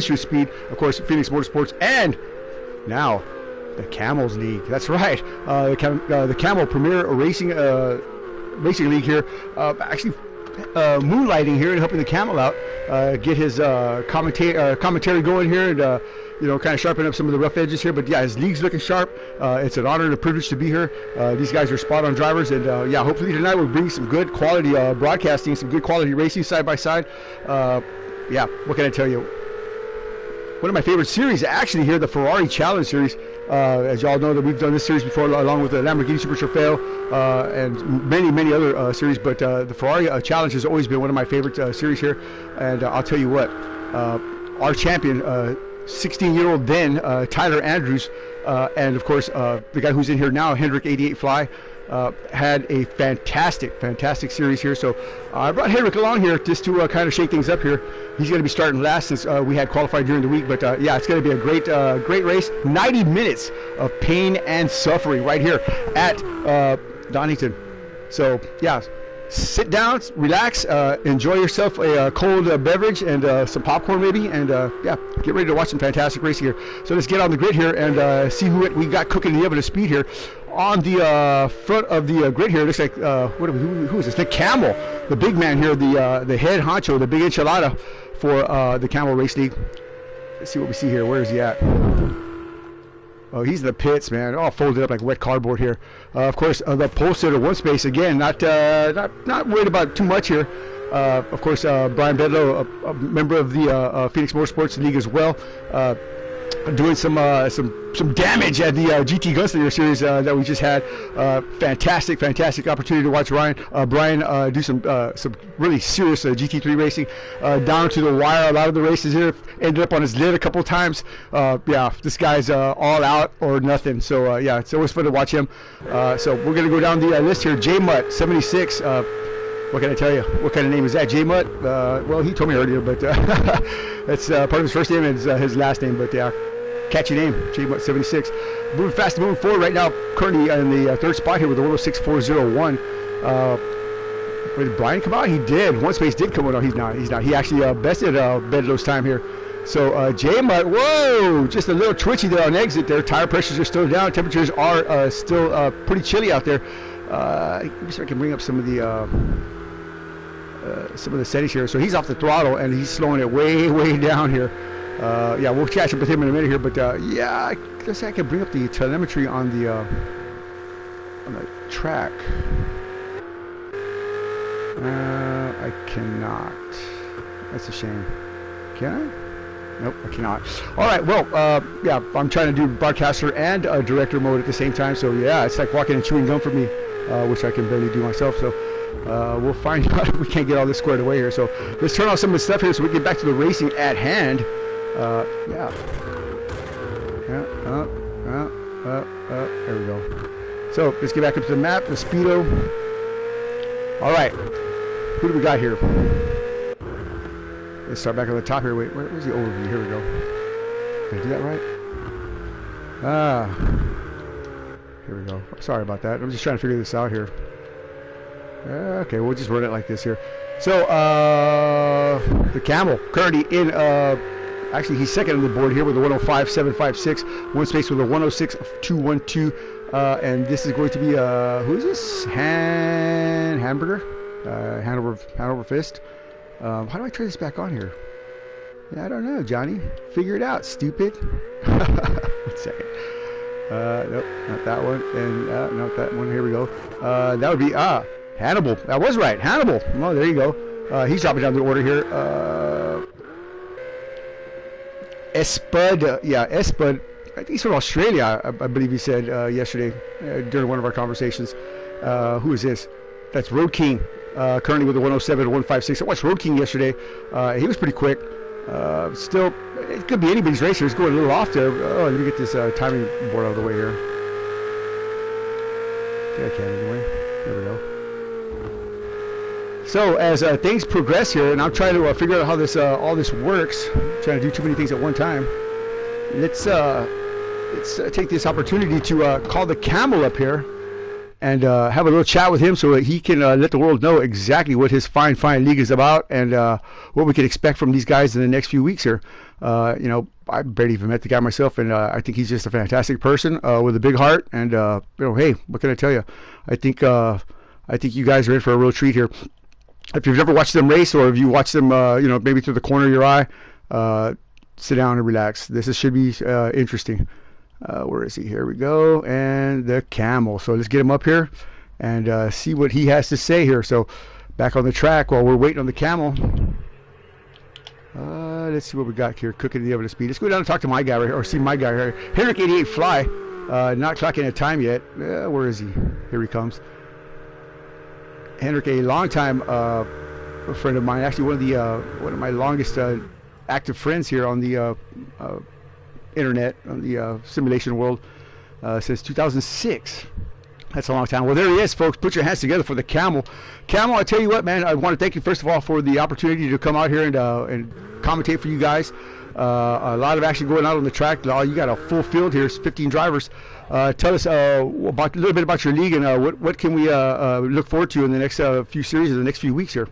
Speed, of course, Phoenix Motorsports, and now the Camels League. That's right, the Camel Premier Racing League here, actually moonlighting here and helping the Camel out, get his commentary going here, and you know, kind of sharpen up some of the rough edges here. But yeah, his league's looking sharp. It's an honor and a privilege to be here. These guys are spot-on drivers, and yeah, hopefully tonight we'll bring some good quality broadcasting, some good quality racing side by side. Yeah, what can I tell you? One of my favorite series, actually, here, the Ferrari Challenge Series. As y'all know, that we've done this series before, along with the Lamborghini Super Trofeo and many other series. But the Ferrari Challenge has always been one of my favorite series here. And I'll tell you what, our champion, 16-year-old then, Tyler Andrews, and of course the guy who's in here now, Hendrick 88 Fly, had a fantastic series here. So I brought Hendrick along here just to kind of shake things up here. He's going to be starting last since we had qualified during the week. But yeah, it's going to be a great race. 90 minutes of pain and suffering right here at Donington. So yeah, sit down, relax, enjoy yourself a cold beverage and some popcorn maybe, and yeah, get ready to watch some fantastic racing here. So let's get on the grid here and see who we got cooking the oven of speed here. On the front of the grid here, it looks like who is this? The Camel, the big man here, the head honcho, the big enchilada for the Camel Race League. Let's see what we see here. Where is he at? Oh, he's in the pits, man. All folded up like wet cardboard here. Of course, the pole sitter, one space again. Not worried about too much here. Of course, Brian Bedlow, a member of the Phoenix Motorsports League as well, doing some damage at the GT Gunslinger series that we just had. Fantastic opportunity to watch Brian do some really serious GT3 racing down to the wire. A lot of the races here ended up on his lid a couple of times. Yeah, this guy's all out or nothing. So yeah, it's always fun to watch him. So we're gonna go down the list here. J Mutt 76. What can I tell you? What kind of name is that? J Mutt? Well, he told me earlier, but that's part of his first name and his last name. But yeah, catchy name, J Mutt 76. Moving fast, moving forward right now. Currently in the third spot here with the 106.401. Did Brian come out? He did. One space did come out. No, he's not. He actually bested Bedlow's time here. So J Mutt, whoa, just a little twitchy there on exit there. Tire pressures are still down. Temperatures are still pretty chilly out there. Let me see if I can bring up some of the settings here. So he's off the throttle and he's slowing it way down here. Yeah, we'll catch up with him in a minute here, but yeah, I guess I can bring up the telemetry on the track. I cannot. That's a shame. Can I? Nope, I cannot. All right, well, yeah, I'm trying to do broadcaster and director mode at the same time, so yeah, it's like walking and chewing gum for me, which I can barely do myself. So we'll find out if we can't get all this squared away here. So let's turn off some of the stuff here so we get back to the racing at hand. Yeah. There we go. So let's get back up to the map, the speedo. All right, who do we got here? Let's start back on the top here. Wait, where's the overview? Here we go. Did I do that right? Here we go. Sorry about that. I'm just trying to figure this out here. Okay, we'll just run it like this here. So the Camel currently in. Actually, he's second on the board here with a 105.756. One space with a 106.212. And this is going to be who is this? Hamburger. Hanover Fist. How do I turn this back on here? Yeah, I don't know, Johnny. Figure it out, stupid. 1 second. Nope, not that one. And not that one. Here we go. That would be Hannibal. That was right, Hannibal. Oh, there you go. He's dropping down the order here. Espud. Yeah, Espud. I think he's from Australia. I believe he said yesterday during one of our conversations. Who is this? That's Road King. Currently with a 107.156. I watched Road King yesterday. He was pretty quick. Still, it could be anybody's racer. It's going a little off there. Oh, let me get this timing board out of the way here. Okay, I can anyway. There we go. So as things progress here, and I'm trying to figure out how this all this works. I'm trying to do too many things at one time. Let's take this opportunity to call the Camel up here. and have a little chat with him so that he can let the world know exactly what his fine league is about, and what we can expect from these guys in the next few weeks here. I barely even met the guy myself, and I think he's just a fantastic person with a big heart. And hey, what can I tell you? I think you guys are in for a real treat here. If you've never watched them race, or if you watch them, maybe through the corner of your eye, sit down and relax. This should be interesting. Where is he? Here we go. And the Camel. So let's get him up here and see what he has to say here. So back on the track while we're waiting on the Camel. Let's see what we got here. Cooking the oven to speed. Let's go down and talk to my guy right here, or see my guy here. Henrik 88 Fly. Not clocking a time yet. Where is he? Here he comes. Henrik, a longtime friend of mine. Actually, one of my longest active friends here on the internet, on the simulation world, since 2006. That's a long time. Well, there he is, folks. Put your hands together for the Camel. Camel, I tell you what, man, I want to thank you, first of all, for the opportunity to come out here and commentate for you guys. A lot of action going on the track. You got a full field here, 15 drivers. Tell us a little bit about your league, and what can we look forward to in the next few series, in the next few weeks here.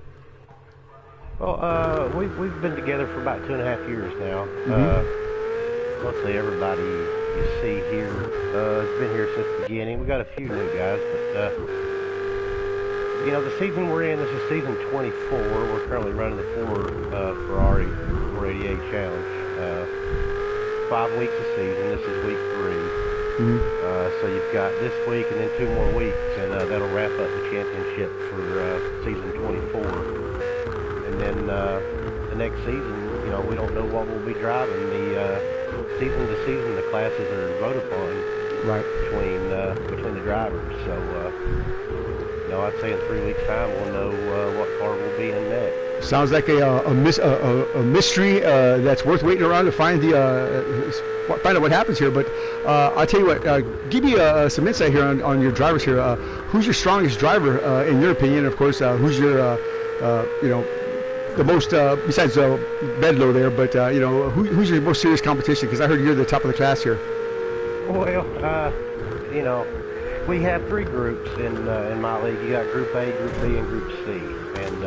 Well, we've been together for about 2.5 years now. Mostly everybody you see here has been here since the beginning. We got a few new guys, but the season we're in, this is season 24. We're currently running the Ferrari 488 Challenge. 5 weeks of season. This is week 3. So you've got this week and then 2 more weeks, and that'll wrap up the championship for season 24. And then the next season, we don't know what we'll be driving. The season to season, the classes are voted upon between the drivers. So I'd say in 3 weeks' time we'll know what car we'll be in next. Sounds like a mystery that's worth waiting around to find out what happens here. But I'll tell you what, give me some insight here on your drivers here. Who's your strongest driver in your opinion? Of course, who's your the most, besides Bedlow there, but who's your most serious competition? Because I heard you're the top of the class here. Well, we have 3 groups in my league. You got Group A, Group B, and Group C. And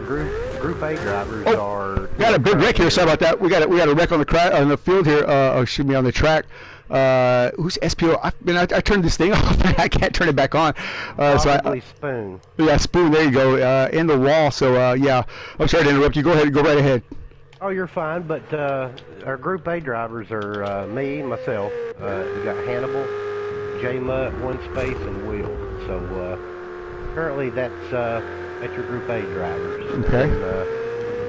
Group A drivers are. We got a big wreck here. Sorry about that. We got a wreck on the field here. Excuse me, on the track. Who's SPO? I turned this thing off. I can't turn it back on. Spoon. Yeah, Spoon. There you go. In the wall. So yeah. I'm sorry to interrupt you. Go ahead. Go right ahead. Oh, you're fine. But our Group A drivers are myself. We got Hannibal, J Mutt, One Space, and Will. So currently that's your Group A drivers. Okay. And,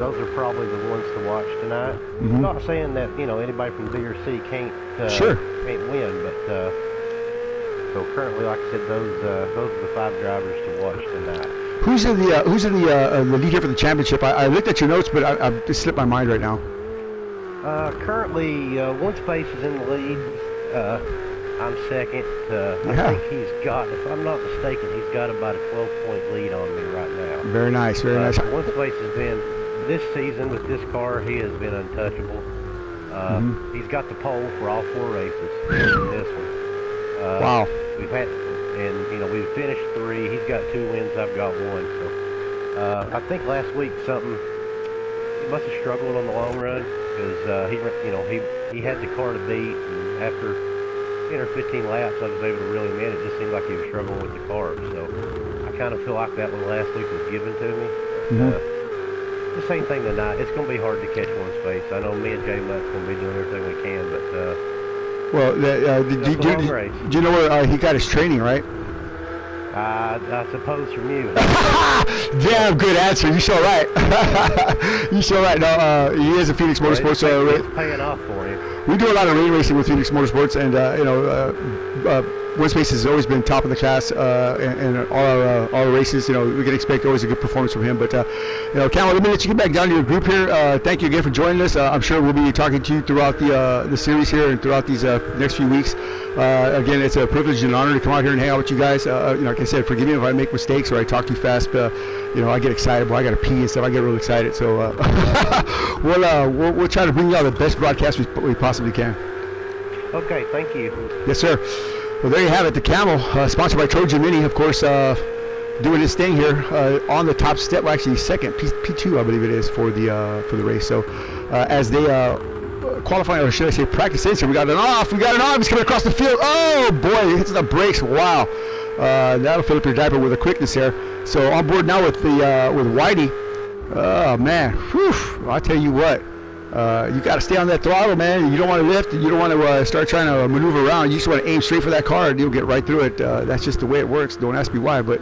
those are probably the ones to watch tonight. I'm not saying that anybody from B or C can't win, but so currently, like I said, those are the 5 drivers to watch tonight. Who's in the lead here for the championship? I looked at your notes, but I just slipped my mind right now. Currently, One Space is in the lead. I'm second. I think he's got, if I'm not mistaken, he's got about a 12-point lead on me right now. Very nice, very nice. One Space has been, this season with this car, he has been untouchable. He's got the pole for all 4 races in this one. Wow. We've had, and we've finished 3. He's got 2 wins. I've got 1. So I think last week he must have struggled on the long run because he had the car to beat, and after 10 or 15 laps, I was able to reel him in. It just seemed like he was struggling with the car. So I kind of feel like that one last week was given to me. The same thing tonight. It's going to be hard to catch One Space. I know me and Jay Mutt's going to be doing everything we can, but do you know where he got his training, right? I suppose from you. Damn good answer. You sure right. You sure right. No, he is a Phoenix Motorsports. It's paying off for him. We do a lot of lane racing with Phoenix Motorsports, and One Space has always been top of the class in all our races. We can expect always a good performance from him. But Camel, let me let you get back down to your group here. Thank you again for joining us. I'm sure we'll be talking to you throughout the series here and throughout these next few weeks. Again, it's a privilege and an honor to come out here and hang out with you guys. Like I said, forgive me if I make mistakes or I talk too fast. I get excited. Well, I got to pee and stuff. I get real excited. So we'll try to bring you all the best broadcast we possibly can. Okay, thank you. Yes, sir. Well, there you have it. The Camel, sponsored by Trojan Mini, of course, doing his thing here on the top step. Well, actually, second P2, I believe it is for the race. So as they qualify, or should I say, practice in, so we got an off. He's coming across the field. Oh boy, he hits the brakes. Wow, that'll fill up your diaper with a quickness there. So on board now with Whitey. Oh man, whew, I'll tell you what. You got to stay on that throttle, man. You don't want to lift. You don't want to start trying to maneuver around. You just want to aim straight for that car, and you'll get right through it. That's just the way it works. Don't ask me why, but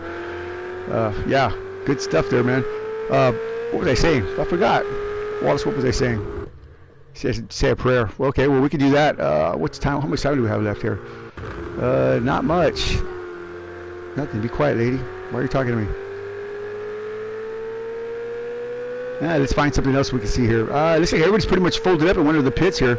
yeah, good stuff there, man. What was I saying? I forgot. Wallace, what was I saying? Say a prayer. Well, okay, well, we can do that. What's time? How much time do we have left here? Not much. Nothing. Be quiet, lady. Why are you talking to me? Let's find something else we can see here. Looks like everybody's pretty much folded up and went to the pits here.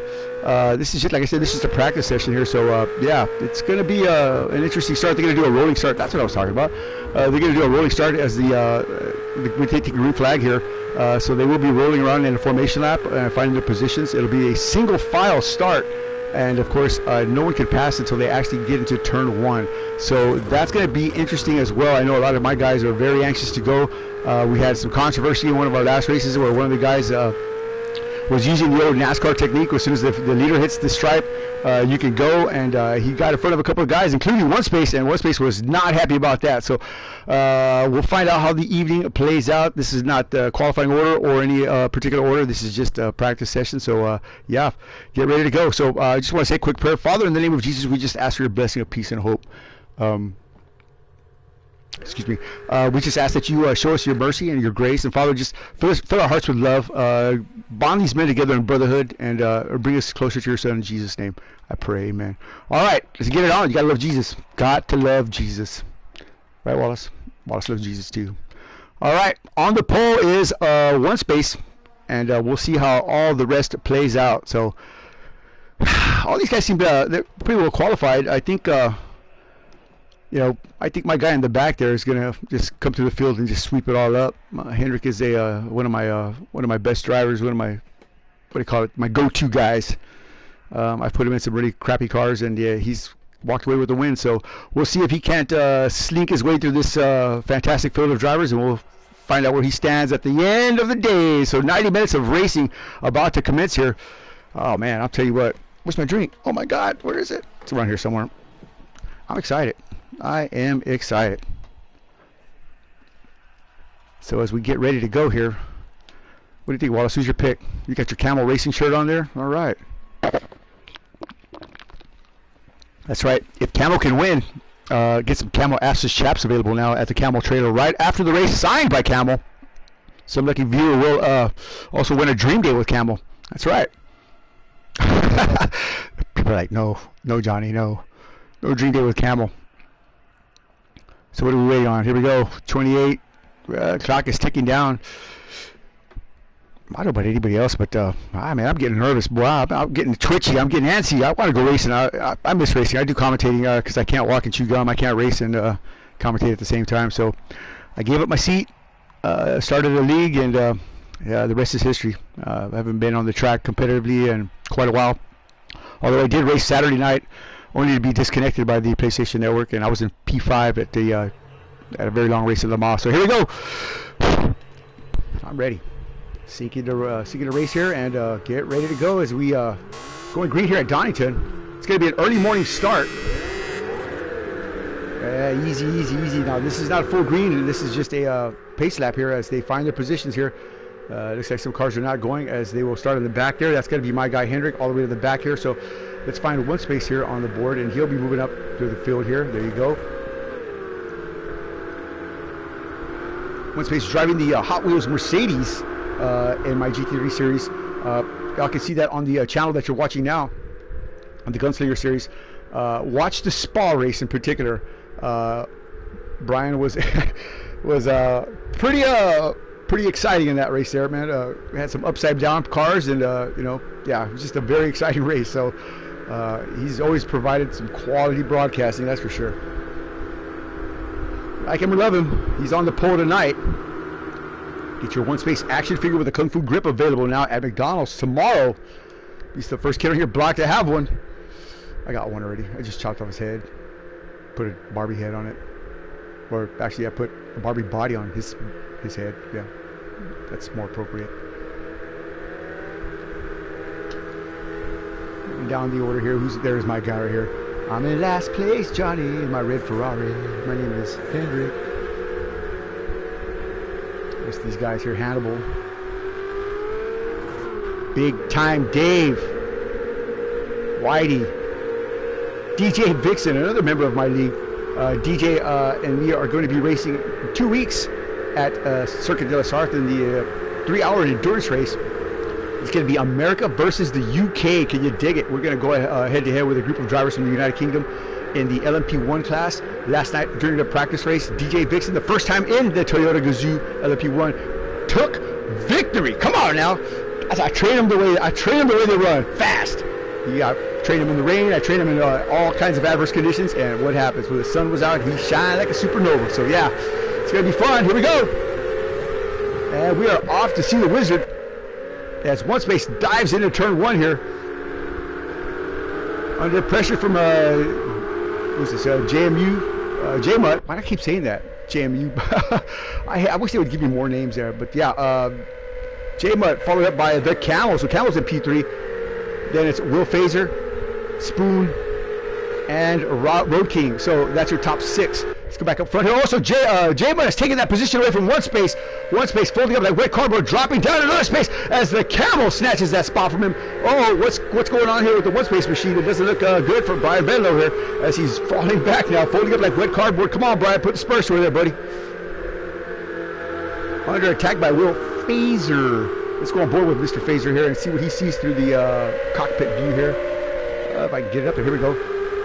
This is just, like I said, this is a practice session here. So, yeah, it's going to be an interesting start. They're going to do a rolling start. That's what I was talking about. They're going to do a rolling start as we take the green flag here. So they will be rolling around in a formation lap and finding their positions. It'll be a single file start. And, of course, no one can pass until they actually get into turn 1. So that's going to be interesting as well. I know a lot of my guys are very anxious to go. We had some controversy in one of our last races where one of the guys was using the old NASCAR technique. As soon as the leader hits the stripe, you can go, and he got in front of a couple of guys, including One Space, and One Space was not happy about that. So we'll find out how the evening plays out. This is not qualifying order or any particular order. This is just a practice session. So yeah, get ready to go. So I just want to say a quick prayer. Father, in the name of Jesus, we just ask for your blessing of peace and hope. Excuse me. We just ask that you show us your mercy and your grace, and Father, just fill our hearts with love. Bond these men together in brotherhood, and bring us closer to your Son in Jesus' name. I pray, amen. All right, let's get it on. You gotta love Jesus. Got to love Jesus, right, Wallace? Wallace loves Jesus too. All right, on the pole is One Space, and we'll see how all the rest plays out. So all these guys seem they're pretty well qualified. I think. I think my guy in the back there is gonna just come to the field and just sweep it all up. Hendrick is one of my best drivers, one of my my go-to guys. I've put him in some really crappy cars, and he's walked away with the win. So we'll see if he can't slink his way through this fantastic field of drivers, and we'll find out where he stands at the end of the day. So 90 minutes of racing about to commence here. Oh man, I'll tell you what. Where's my drink? Oh my God, where is it? It's around here somewhere. I'm excited. I am excited. So as we get ready to go here, what do you think, Wallace? Who's your pick? You got your Camel racing shirt on there? All right. That's right. If Camel can win, get some Camel Ashes chaps available now at the Camel trailer right after the race, signed by Camel. Some lucky viewer will also win a dream day with Camel. That's right. People are like, no, Johnny, no dream day with Camel. So what are we waiting on? Here we go. 28. Clock is ticking down. I don't know about anybody else, but I'm getting nervous. Boy, I'm getting twitchy. I'm getting antsy. I want to go racing. I miss racing. I do commentating because I can't walk and chew gum. I can't race and commentate at the same time. So I gave up my seat, started a league, and yeah, the rest is history. I haven't been on the track competitively in quite a while. Although I did race Saturday night, only to be disconnected by the PlayStation Network, and I was in P5 at a very long race at Le Mans. So here we go. I'm ready. Seeking to race here and get ready to go as we going green here at Donington. It's going to be an early morning start. Easy. Now this is not full green. This is just a pace lap here as they find their positions here. Looks like some cars are not going as they will start in the back there. That's going to be my guy Hendrick all the way to the back here. So let's find One Space here on the board, and he'll be moving up through the field here. There you go. One Space driving the Hot Wheels Mercedes in my GT3 series. Y'all can see that on the channel that you're watching now, on the Gunslinger series. Watch the Spa race in particular. Brian was pretty exciting in that race there, man. We had some upside down cars, and yeah, it was just a very exciting race. So he's always provided some quality broadcasting, that's for sure. Like him or love him, he's on the pole tonight. Get your One Space action figure with a Kung Fu grip available now at McDonald's tomorrow. He's the first kid on here block to have one. I got one already. I just chopped off his head. put a Barbie head on it. Or actually, I put a Barbie body on his head. Yeah, that's more appropriate. Down the order here. There's my guy right here. I'm in last place, Johnny, in my red Ferrari. My name is Hendrick. There's these guys here. Hannibal. Big Time Dave. Whitey. DJ Vixen, another member of my league. DJ and me are going to be racing in 2 weeks at Circuit de la Sarthe in the 3-hour endurance race. It's going to be America versus the UK. Can you dig it? We're going to go head-to-head with a group of drivers from the United Kingdom in the LMP1 class. Last night during the practice race, DJ Vixen, the first time in the Toyota Gazoo LMP1, took victory. Come on now. I train them the way they run, fast. I train him in the rain. I train him in all kinds of adverse conditions. And what happens? When the sun was out, he shined like a supernova. So yeah, it's going to be fun. Here we go. And we are off to see the wizard as One Space dives into turn 1 here. Under pressure from, what's this, JMU, J-Mutt. Why do I keep saying that? JMU. I wish they would give me more names there. But yeah, J-Mutt followed up by the Camel. So Camel's in P3. Then it's Will Phaser, Spoon, and Road King. So that's your top 6. Let's go back up front here. Also, J-Mutt has taken that position away from One Space. One Space folding up like wet cardboard, dropping down another space as the Camel snatches that spot from him. Oh, what's going on here with the One Space machine? It doesn't look good for Brian Bedlow here as he's falling back now, folding up like wet cardboard. Come on, Brian, put the Spurs through there, buddy. Under attack by Will Phaser. Let's go on board with Mr. Phaser here and see what he sees through the cockpit view here. If I can get it up there, here we go.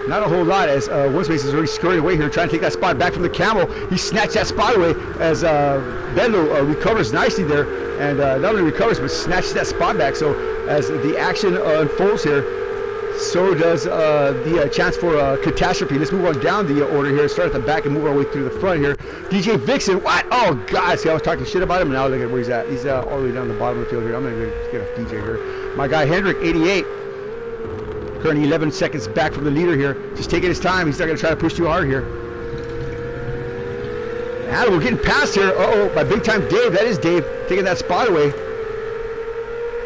Not a whole lot as One Space is already scurrying away here, trying to take that spot back from the Camel. He snatched that spot away as Bedlow recovers nicely there, and not only recovers but snatches that spot back. So as the action unfolds here, so does the chance for catastrophe. Let's move on down the order here. Start at the back and move our way through the front here. DJ Vixen, what? Oh God! See, I was talking shit about him, and now look at where he's at. He's all the way down the bottom of the field here. I'm gonna get off DJ here. My guy Hendrick, 88. Currently 11 seconds back from the leader here. Just taking his time. He's not going to try to push too hard here. And we're getting past here. Uh-oh, by Big Time Dave. That is Dave taking that spot away.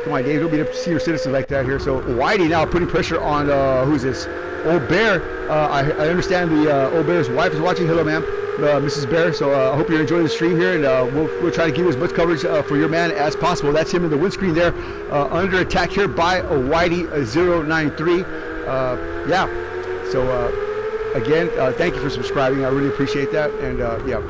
Come on, Dave. Don't beat up senior citizens like that here. So Whitey now putting pressure on, who's this? Old Bear. I understand the Old Bear's wife is watching. Hello, ma'am. Mrs. Bear. So I hope you're enjoying the stream here, and we'll try to give you as much coverage for your man as possible. That's him in the windscreen there, under attack here by Whitey 093. Yeah. So again, thank you for subscribing. I really appreciate that, and yeah.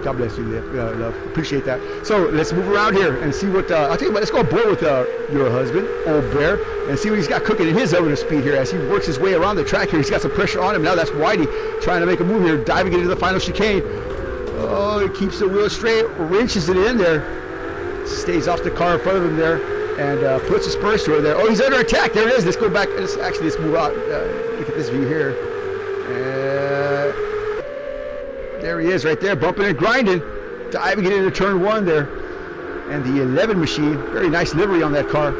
God bless you, love. Appreciate that. So let's move around here and see what. I'll tell you what. Let's go aboard with your husband, Old Bear, and see what he's got cooking in his oven of speed here as he works his way around the track here. He's got some pressure on him now. That's Whitey trying to make a move here, diving into the final chicane. Oh, he keeps the wheel straight, wrenches it in there, stays off the car in front of him there, and puts the Spurs through there. Oh, he's under attack. There it is. Let's go back. Let's move out. Look at this view here. There he is right there, bumping and grinding, diving it into turn 1 there. And the 11 machine, very nice livery on that car.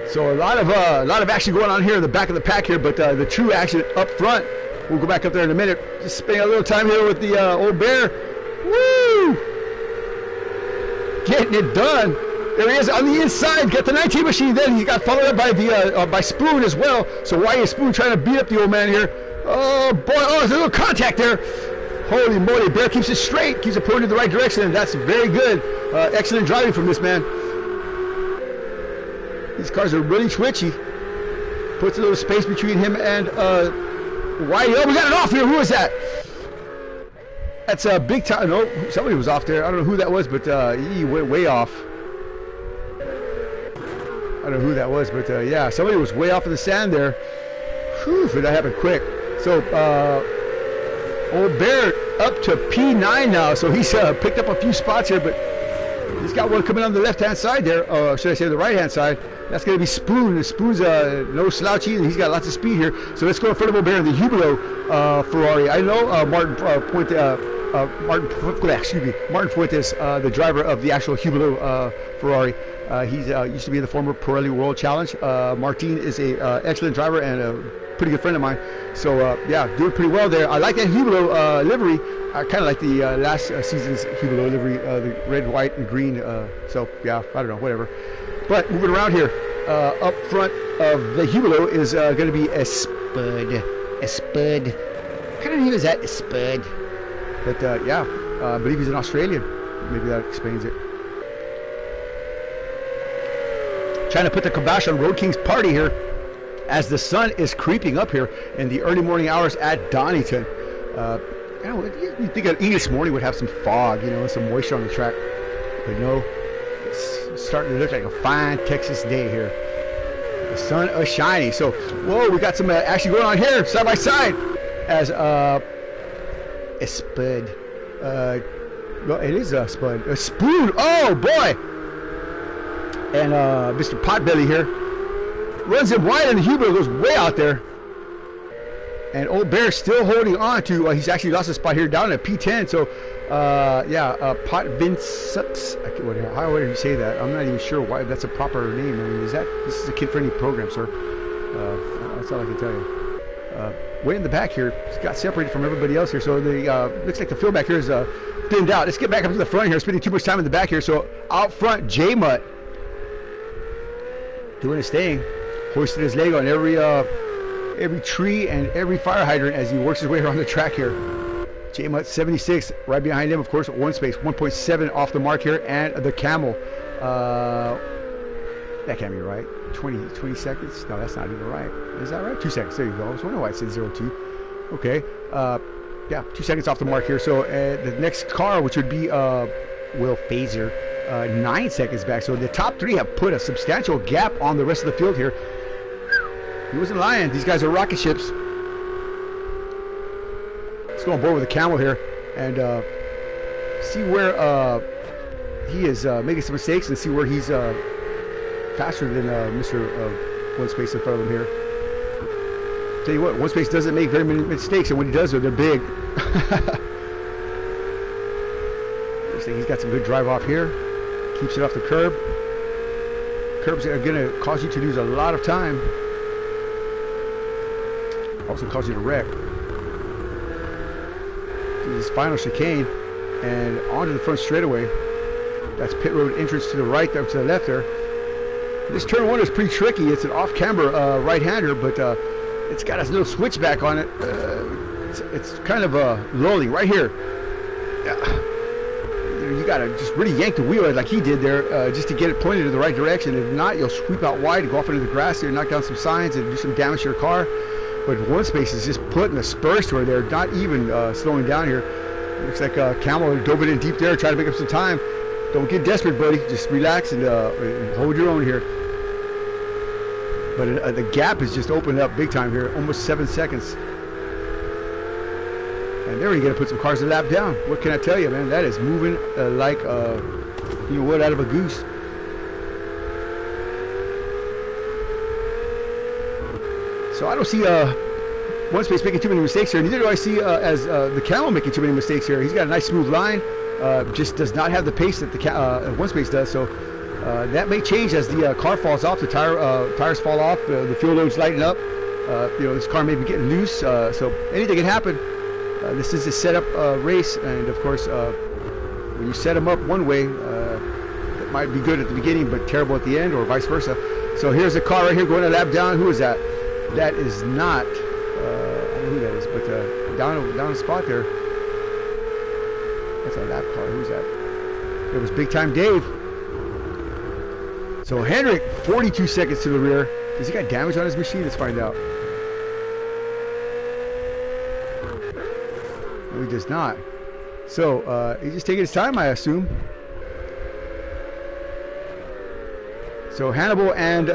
So a lot of action going on here in the back of the pack here, but the true action up front. We'll go back up there in a minute. Just spending a little time here with the Old Bear. Woo! Getting it done. There he is on the inside. Got the 19 machine. Then he got followed up by the by Spoon as well. So why is Spoon trying to beat up the old man here? Oh boy! Oh, there's a little contact there. Holy moly! Bear keeps it straight, keeps it pointed in the right direction, and that's very good. Excellent driving from this man. These cars are really twitchy. Puts a little space between him and Whitey. Oh, we got it off here. Who is that? That's a big time. No, somebody was off there. I don't know who that was, but he went way off. I don't know who that was, but yeah, somebody was way off in the sand there. Whew, that happened quick. So, Old Bear up to P9 now. So he's picked up a few spots here, but he's got one coming on the left-hand side there. Should I say the right-hand side? That's going to be Spoon. Spoon's no slouchy, and he's got lots of speed here. So let's go in front of Old Bear in the Hublot Ferrari. I know Martin Martin Fuentes, the driver of the actual Hublot Ferrari. He's used to be in the former Pirelli World Challenge. Martin is a excellent driver and a pretty good friend of mine. So yeah, doing pretty well there. I like that Hublot livery. I kind of like the last season's Hublot livery, the red, white, and green. So yeah, I don't know, whatever. But moving around here, up front of the Hublot is going to be a Spud. A Spud. What kind of name is that? A Spud. But yeah, I believe he's an Australian. Maybe that explains it. Trying to put the kibosh on Road King's party here as the sun is creeping up here in the early morning hours at Donington. You know, you think an English morning would have some fog, you know, and some moisture on the track. But no, it's starting to look like a fine Texas day here. The sun is shining. So, whoa, we got some action going on here, side by side. As a Spud. No, it is a Spud. A Spoon. Oh, boy. And Mr. Potbelly here runs him wide, and the Hublot goes way out there. And Old Bear still holding on to, he's actually lost a spot here down at P10. So, yeah, Pot Vince, how would you say that? I'm not even sure why that's a proper name. I mean, this is a kid-friendly program, sir. That's all I can tell you. Way in the back here, he's got separated from everybody else here. So, the looks like the field back here is thinned out. Let's get back up to the front here, spending too much time in the back here. So, out front, J-Mutt doing his thing, hoisting his leg on every tree and every fire hydrant as he works his way around the track here. J-Mutt 76, right behind him, of course, one space, 1.7 off the mark here, and the Camel. That can't be right. 20 seconds? No, that's not even right. Is that right? 2 seconds. There you go. I was wondering why it said 02. Okay. Yeah, 2 seconds off the mark here. So the next car, which would be Will Phaser, 9 seconds back. So the top three have put a substantial gap on the rest of the field here. He wasn't lying. These guys are rocket ships. Let's go on board with the Camel here and see where he is making some mistakes and see where he's faster than Mr. One Space in front of him here. Tell you what, One Space doesn't make very many mistakes, and when he does, they're big. Looks like he's got some good drive off here. Keeps it off the curb. Curbs are going to cause you to lose a lot of time. Also cause you to wreck. This final chicane and onto the front straightaway. That's pit road entrance to the right, there to the left there. This turn one is pretty tricky. It's an off-camber right-hander, but it's got a little switchback on it. It's kind of lolling right here. You got to just really yank the wheel like he did there just to get it pointed in the right direction. If not, you'll sweep out wide, go off into the grass there, knock down some signs, and do some damage to your car. But One Space is just putting the spurs to her there, not even slowing down here. Looks like Camel dove it in deep there, trying to pick up some time. Don't get desperate, buddy. Just relax and hold your own here. But the gap has just opened up big time here, almost 7 seconds. And there you're going to put some cars a lap down. What can I tell you, man? That is moving like, you know what, out of a goose. So I don't see One Space making too many mistakes here. Neither do I see as the Camel making too many mistakes here. He's got a nice smooth line. Just does not have the pace that the One Space does. So that may change as the car falls off, the tires fall off, the fuel loads lighten up. You know, this car may be getting loose. So anything can happen. This is a setup race, and of course, when you set them up one way, it might be good at the beginning, but terrible at the end, or vice versa. So here's a car right here going a lap down. Who is that? That is not. I don't know who that is, but down the spot there. That's a lap car. Who's that? It was Big Time Dave. So Hendrick, 42 seconds to the rear. Has he got damage on his machine? Let's find out. No, he does not. So he's just taking his time, I assume. So Hannibal and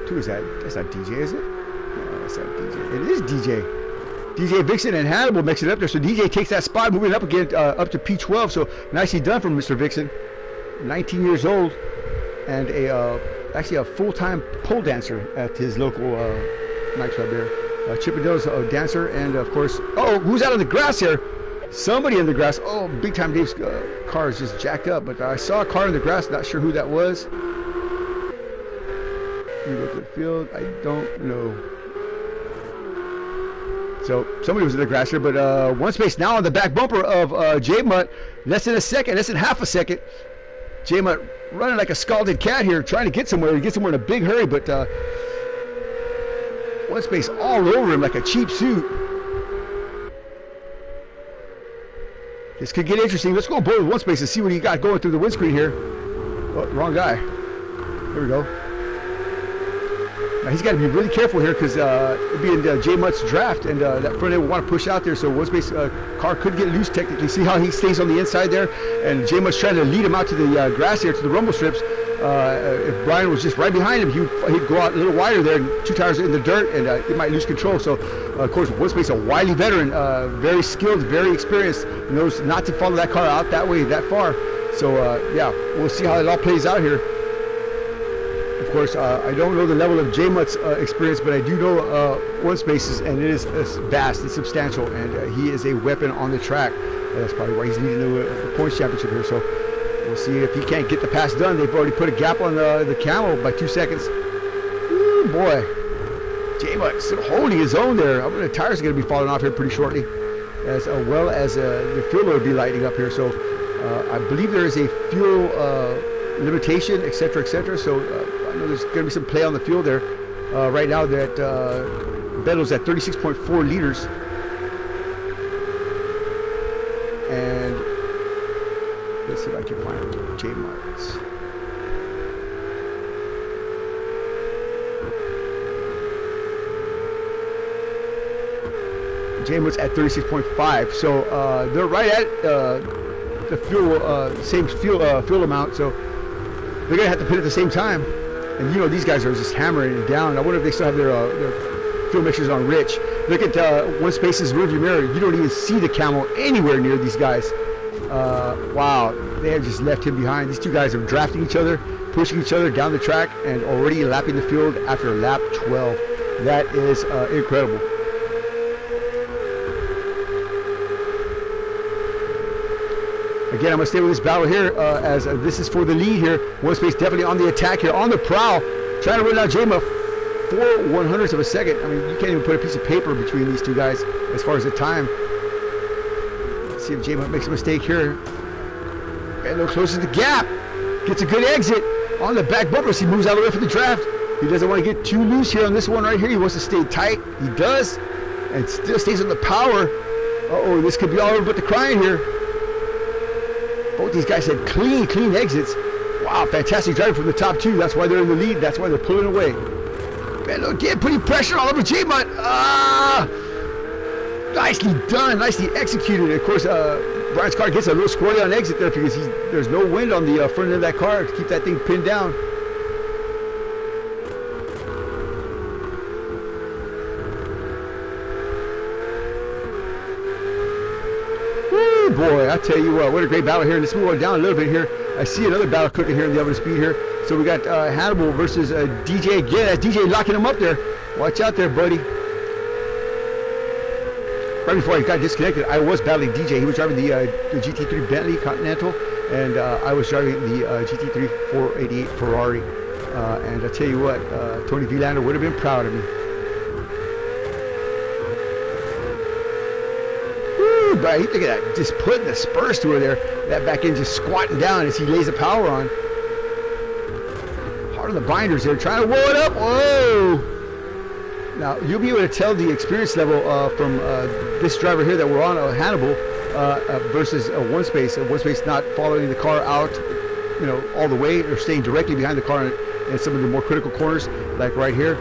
who is that? That's not DJ, is it? No, that's not DJ. It is DJ. DJ Vixen and Hannibal makes it up there. So DJ takes that spot, moving up again up to P12. So nicely done from Mr. Vixen. 19 years old and actually a full-time pole dancer at his local nightclub there. Chippendale's a dancer, and of course, oh, who's out on the grass here? Somebody in the grass. Oh, Big Time Dave's car is just jacked up. But I saw a car in the grass. Not sure who that was. You look at the field. I don't know. So somebody was in the grass here, but one space now on the back bumper of J-Mutt. Less than a second, less than half a second. J-Mutt running like a scalded cat here, trying to get somewhere. He gets somewhere in a big hurry, but one space all over him like a cheap suit. This could get interesting. Let's go board with one space and see what he got going through the windscreen here. Oh, wrong guy. Here we go. Now he's got to be really careful here because it'll be in J-Mutt's draft, and that front end will want to push out there, so one space car could get loose technically. See how he stays on the inside there, and J-Mutt's trying to lead him out to the grass here, to the rumble strips. If Brian was just right behind him, he'd go out a little wider there, and two tires in the dirt, and he might lose control. So, of course, one space, a wily veteran, very skilled, very experienced, knows not to follow that car out that way, that far. So, yeah, we'll see how it all plays out here. Of course, I don't know the level of J-Mutt's experience, but I do know one space's, and it is vast and substantial, and he is a weapon on the track. That's probably why he's leading the points championship here. So we'll see if he can't get the pass done. They've already put a gap on the Camel by 2 seconds. Ooh, boy. J-Mutt still holding his own there. The tires are going to be falling off here pretty shortly, as well as the fuel will be lighting up here. So I believe there is a fuel limitation, etc., etc. So I know there's going to be some play on the fuel there. Right now that Bettle's at 36.4 liters. And let's see if I can find J-Mutt's. J-Mutt's at 36.5. So they're right at the fuel, same fuel amount. So they're going to have to put it at the same time. And you know, these guys are just hammering it down. I wonder if they still have their fuel mixers on rich. Look at one space's rearview mirror. You don't even see the Camel anywhere near these guys. Wow, they have just left him behind. These two guys are drafting each other, pushing each other down the track, and already lapping the field after lap 12. That is incredible. Again, I'm going to stay with this battle here as this is for the lead here. One space definitely on the attack here, on the prowl, trying to run out J-Mutt 4/100ths of a second. I mean, you can't even put a piece of paper between these two guys as far as the time. Let's see if J-Mutt makes a mistake here. And closes the gap. Gets a good exit on the back bumper as he moves out of the way for the draft. He doesn't want to get too loose here on this one right here. He wants to stay tight. He does. And still stays on the power. Uh-oh, this could be all over but the crying here. Both these guys had clean exits. Wow, fantastic driving from the top two. That's why they're in the lead. That's why they're pulling away. Bello again putting pressure all over J-Mutt. Nicely done. Nicely executed. Of course, Brian's car gets a little squirrely on exit there because there's no wind on the front end of that car to keep that thing pinned down. Boy, I tell you what a great battle here. Let's move on down a little bit here. I see another battle cooking here in the oven speed here. So we got Hannibal versus DJ again. That's DJ locking him up there. Watch out there, buddy. Right before I got disconnected, I was battling DJ. He was driving the GT3 Bentley Continental, and I was driving the GT3 488 Ferrari. And I tell you what, Tony Vilander would have been proud of me. But look at that, just putting the spurs to her there. That back end just squatting down as he lays the power on. Hard on the binders there, trying to whoa it up. Whoa! Now, you'll be able to tell the experience level from this driver here that we're on, Hannibal, versus one space. One space not following the car out, you know, all the way, or staying directly behind the car in some of the more critical corners, like right here.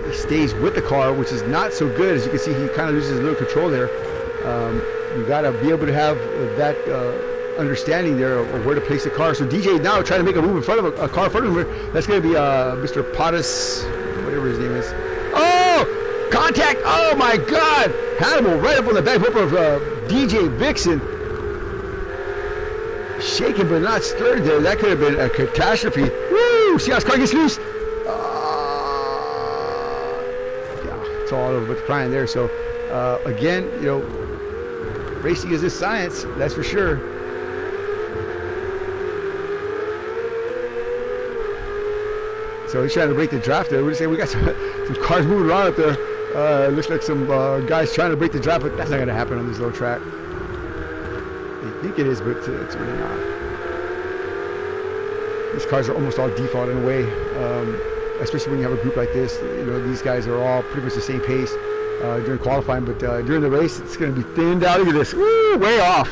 He stays with the car, which is not so good. As you can see, he kind of loses a little control there. You got to be able to have that understanding there of where to place the car. So DJ now trying to make a move in front of a car in front of him. That's going to be Mr. Pottas, whatever his name is. Oh, contact! Oh my God! Hannibal right up on the back bumper of DJ Vixen. Shaken but not stirred there. That could have been a catastrophe. Woo! See how his car gets loose? Yeah, it's all over but crying there. So again, you know, racing is a science, that's for sure. So he's trying to break the draft there. We're just saying we got some cars moving around up there. Looks like some guys trying to break the draft, but that's not going to happen on this little track. I think it is, but it's really not. These cars are almost all default in a way, especially when you have a group like this. You know, these guys are all pretty much the same pace during qualifying, but during the race, it's going to be thinned out. Look at this, woo, way off.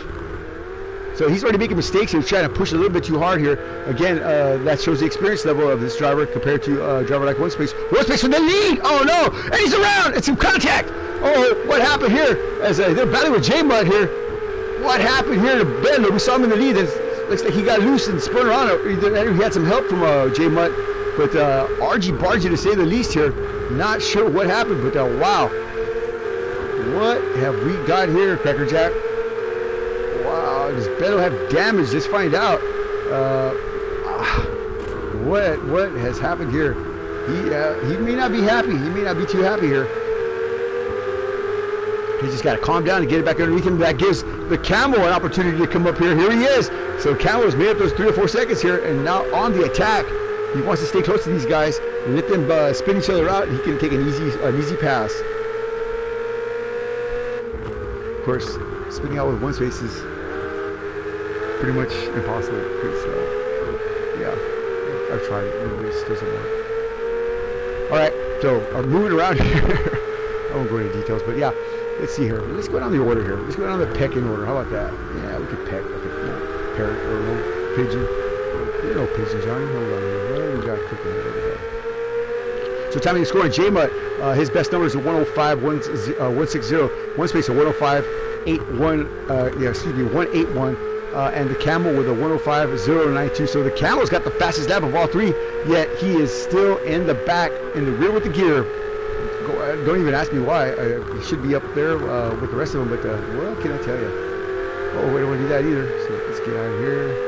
So he's already making mistakes. He's trying to push a little bit too hard here. Again, that shows the experience level of this driver compared to a driver like One Space. One Space for the lead. Oh no! And he's around. It's some contact. Oh, what happened here? As they're battling with J-Mud here. What happened here to Ben? We saw him in the lead. It looks like he got loose and spun around. He had some help from J-Mud, but argy-bargy to say the least here. Not sure what happened, but wow. What have we got here, Cracker Jack? Wow, does Beto have damage? Let's find out. What has happened here? He may not be happy. He may not be too happy here. He just got to calm down and get it back underneath him. That gives the Camel an opportunity to come up here. Here he is. So Camel has made up those 3 or 4 seconds here, and now on the attack. He wants to stay close to these guys and let them spin each other out. He can take an easy pass. Of course, spinning out with One Space is pretty much impossible because, yeah, I've tried it. It just doesn't work. All right, so moving around here. I won't go into details, but yeah, let's see here. Let's go down the order here. Let's go down the pecking order. How about that? Yeah, we could peck like a parrot or a little pigeon. There are no pigeons, Johnny. Hold on here. What do we got cooking here? So timing and scoring, J-Mud, his best number is a 105, 160. One Space a 105.81, 181. And the Camel with a 105.092. So the Camel's got the fastest lap of all 3, yet he is still in the back, in the rear with the gear. Don't even ask me why. He should be up there with the rest of them, but what can I tell you? Oh, we don't want to do that either. So let's get out of here.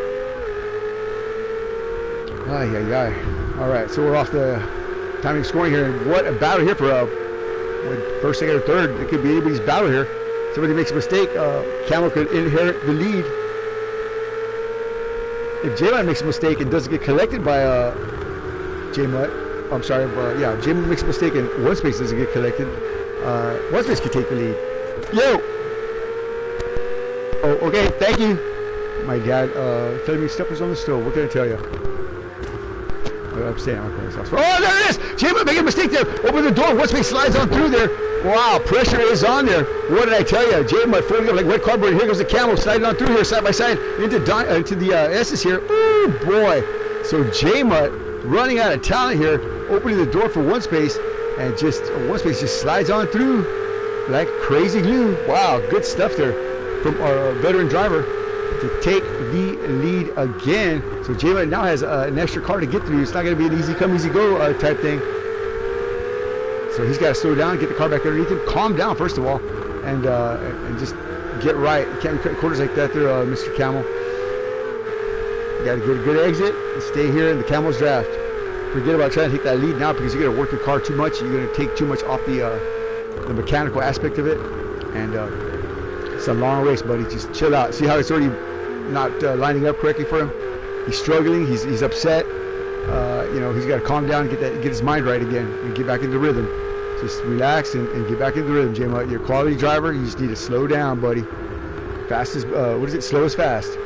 All right, so we're off the timing scoring here. And what a battle here for first, second, or third. It could be anybody's battle here. Somebody makes a mistake, Camel could inherit the lead. If J-Mud makes a mistake and doesn't get collected by J-Mud, I'm sorry, yeah, J-Mud makes a mistake and One Space doesn't get collected, One Space could take the lead. Yo! Oh, okay, thank you. My dad telling me steppers on the stove. What can I tell you? I'm staying on the house. Oh, there it is! J-Mud making a mistake there. Open the door. One Space slides on through there. Wow, pressure is on there. What did I tell you? J-Mud folding up like wet cardboard. Here goes the Camel sliding on through here side by side into the S's here. Ooh, boy. So J-Mud running out of talent here, opening the door for One Space, and just One Space just slides on through like crazy glue. Wow, good stuff there from our veteran driver to take the lead again. So J-Mud now has an extra car to get through. It's not going to be an easy come, easy go type thing. So he's got to slow down, get the car back underneath him, calm down first of all, and just get right. You can't cut corners like that there, Mr. Camel. You got to get a good exit and stay here in the Camel's draft. Forget about trying to take that lead now because you're going to work your car too much. You're going to take too much off the mechanical aspect of it. And it's a long race, buddy. Just chill out. See how it's already not lining up correctly for him? He's struggling. He's upset. He's got to calm down and get his mind right again and get back into rhythm. Just relax and get back into rhythm, J-Mud. You're a quality driver. You just need to slow down, buddy. Fast as, what is it? Slow as fast.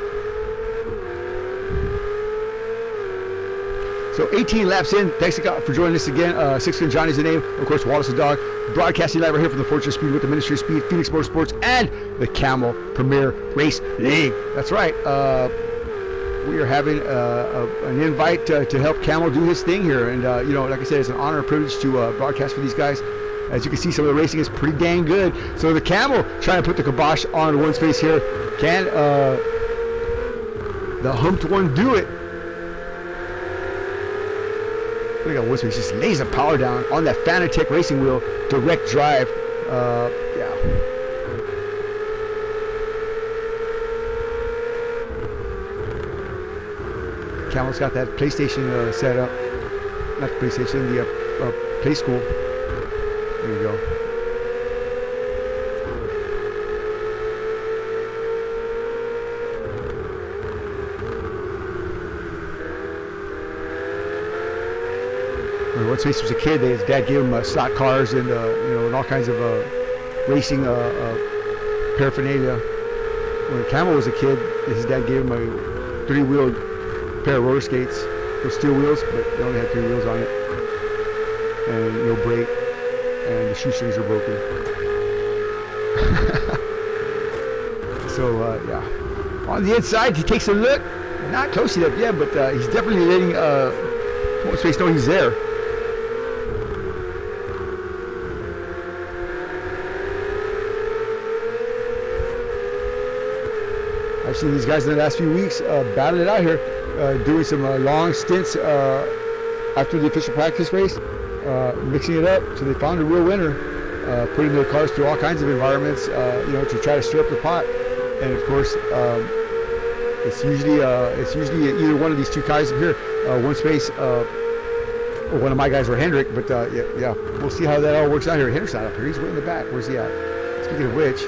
So 18 laps in. Thanks for joining us again. Sixpin Johnny's the name. Of course, Wallace the dog. Broadcasting live right here from the Fortune Speed with the Ministry of Speed, Phoenix Motorsports, and the Camel Premier Race League. That's right. We are having an invite to help Camel do his thing here. And, like I said, it's an honor and privilege to broadcast for these guys. As you can see, some of the racing is pretty dang good. So the Camel trying to put the kibosh on One Space here. Can the humped one do it? Look at One Space just lays the power down on that Fanatec racing wheel, direct drive. Yeah. Camel's got that PlayStation set up. Not the PlayStation, the Play School. There you go. When One Space was a kid, his dad gave him slot cars and and all kinds of racing paraphernalia. When Camel was a kid, his dad gave him a 3-wheel pair of roller skates with steel wheels, but they only had 3 wheels on it, and no brake, and the shoestrings were broken. So yeah, on the inside, he takes a look. Not close enough yet, but he's definitely letting One Space know he's there. I've seen these guys in the last few weeks battle it out here, doing some long stints after the official practice race, mixing it up. So they found a real winner, putting their cars through all kinds of environments, to try to stir up the pot. And of course, it's usually either one of these 2 guys here, One Space, or one of my guys, or Hendrick. But yeah, we'll see how that all works out here. Hendrick's not up here; he's way in the back. Where's he at? Speaking of which.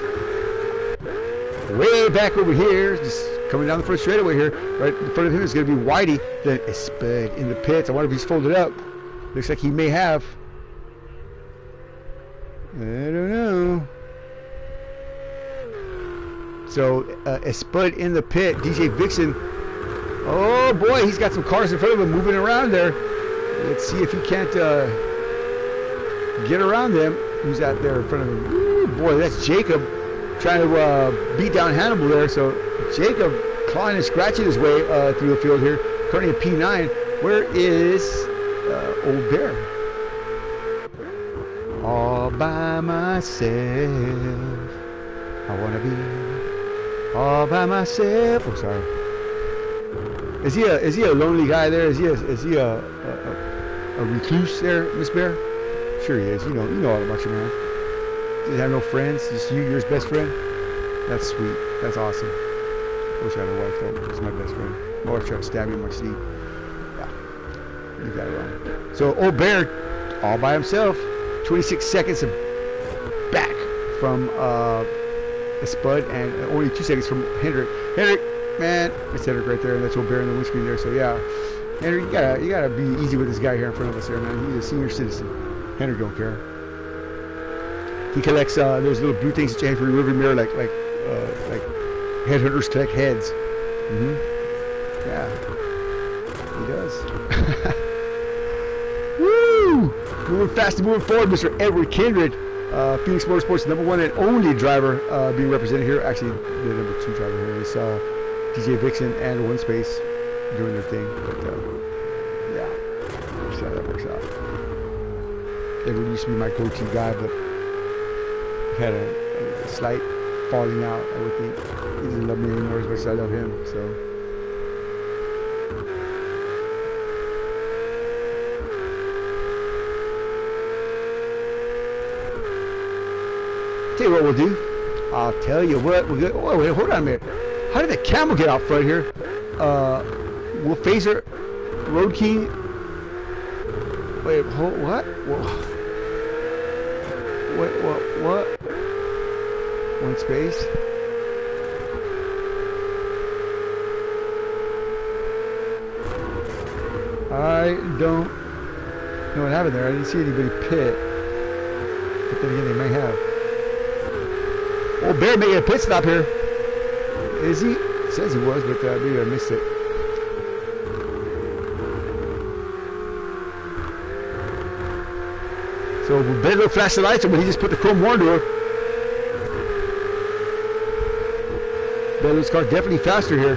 Way back over here, just coming down the first straightaway here, right in front of him is going to be Whitey. Then a spud in the pits. I wonder if he's folded up. Looks like he may have. I don't know. So a spud in the pit. DJ Vixen. Oh boy, he's got some cars in front of him moving around there. Let's see if he can't get around them. Who's out there in front of him? Ooh, boy, that's Jacob. Trying to beat down Hannibal there. So Jacob clawing and scratching his way through the field here. Currently at P9. Where is Old Bear? All by myself. I want to be all by myself. Oh, sorry. Is he a lonely guy there? Is he a recluse there, Miss Bear? Sure he is. You know all about your man. Does he have no friends? Just you, you're his best friend? That's sweet. That's awesome. Wish I had a wife that was my best friend. My wife tried to stab me in my sleep. Yeah. You got it wrong. So Old Bear, all by himself, 26 seconds back from a spud, and only 2 seconds from Hendrick. Hendrick, man, it's Hendrick right there, and that's Old Bear in the windscreen there. So yeah, Hendrick, you gotta be easy with this guy here in front of us here, man. He's a senior citizen. Hendrick don't care. He collects those little blue things that you have for your rearview mirror, like headhunters collect heads. Yeah, he does. Woo! Moving fast and moving forward, Mr. Edward Kindred, Phoenix Motorsports' #1 and only driver being represented here. Actually, the #2 driver here is DJ Vixen and One Space doing their thing. But yeah, we'll see how that works out. Edward used to be my go-to guy, but had a slight falling out. I would think he doesn't love me anymore as much as I love him. So tell you what we'll do. I'll tell you what we'll do. Oh wait, hold on a minute. How did the Camel get out front here? Will Phaser, Road King? Wait, what? What? One Space. I don't know what happened there. I didn't see anybody pit. But then again, they may have. Old Bear making a pit stop here. Is he? It says he was, but maybe I missed it. So Bear flashed the lights, but he just put the chrome horn to her. Bear's car definitely faster here.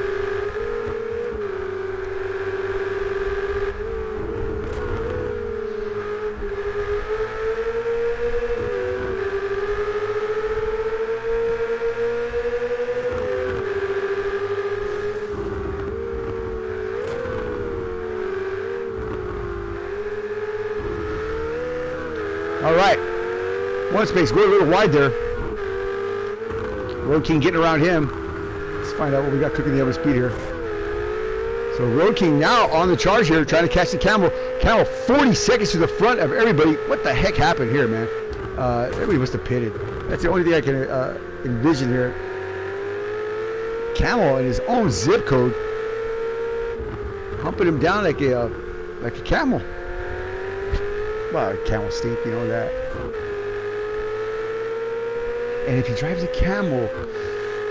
All right, One Space, go a little wide there. Road King getting around him. Let's find out what we got cooking the other speed here. So Road King now on the charge here, trying to catch the Camel. Camel 40 seconds to the front of everybody. What the heck happened here, man? Everybody must have pitted. That's the only thing I can envision here. Camel in his own zip code, humping him down like a camel. Well, Camel stink, you know that. And if he drives a Camel,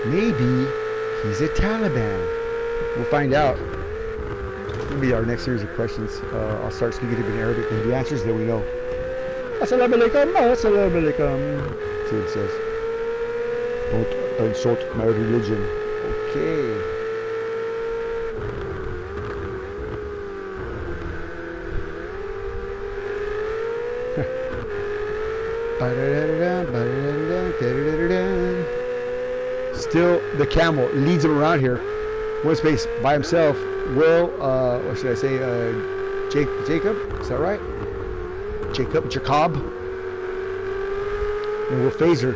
maybe he's a Taliban. We'll find out. It'll be our next series of questions. I'll start speaking to him in Arabic, and the answers that we know. Assalamu alaikum, assalamu alaikum. See what it says. Don't insult my religion. Okay. Still, the Camel leads him around here. One space by himself. Will, what should I say? Jacob? Is that right? Jacob. And Will Phaser.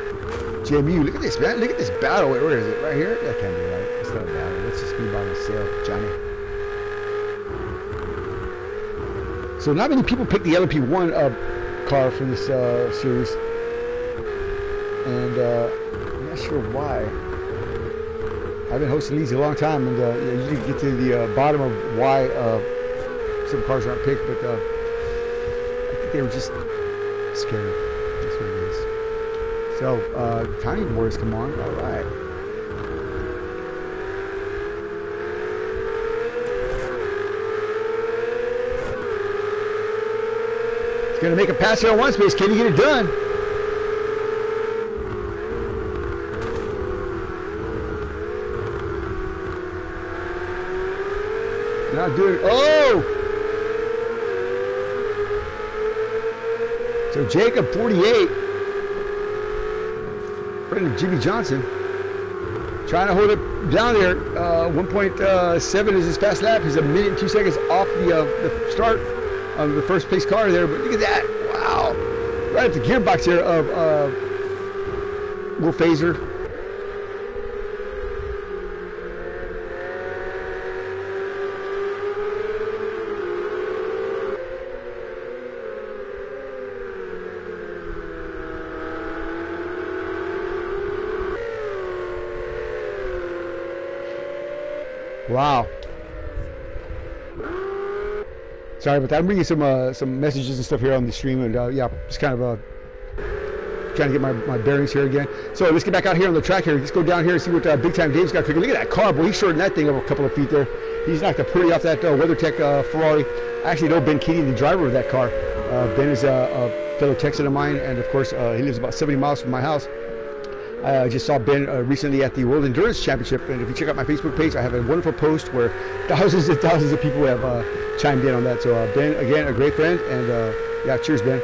JMU. Look at this, man. Look at this battle. Wait, where is it? Right here? That can't be right. It's not a battle. Let's just be by myself, Johnny. So not many people picked the LMP1 car from this series. And I'm not sure why. I've been hosting these a long time, and you usually get to the bottom of why some cars aren't picked, but I think they were just scared. That's what it is. So, timing boards come on. All right. It's going to make a pass here on one space. Can you get it done? Not doing it. Oh! So Jacob, 48. Friend of Jimmy Johnson. Trying to hold it down there. 1.7 is his fast lap. He's a minute and 2 seconds off the start of the first place car there. But look at that. Wow. Right at the gearbox here of Will Phaser. Wow. Sorry about that. I'm bringing some messages and stuff here on the stream, and yeah, just kind of trying to get my bearings here again. So let's get back out here on the track here. Let's go down here and see what Big Time Dave's got cooking. Look at that car, boy. He's shortened that thing over a couple of feet there. He's knocked a pretty off that WeatherTech Ferrari. I actually know Ben Keating, the driver of that car. Ben is a fellow Texan of mine, and of course, he lives about 70 miles from my house. I just saw Ben recently at the World Endurance Championship, and if you check out my Facebook page, I have a wonderful post where thousands and thousands of people have chimed in on that. So Ben, again, a great friend, and yeah, cheers, Ben.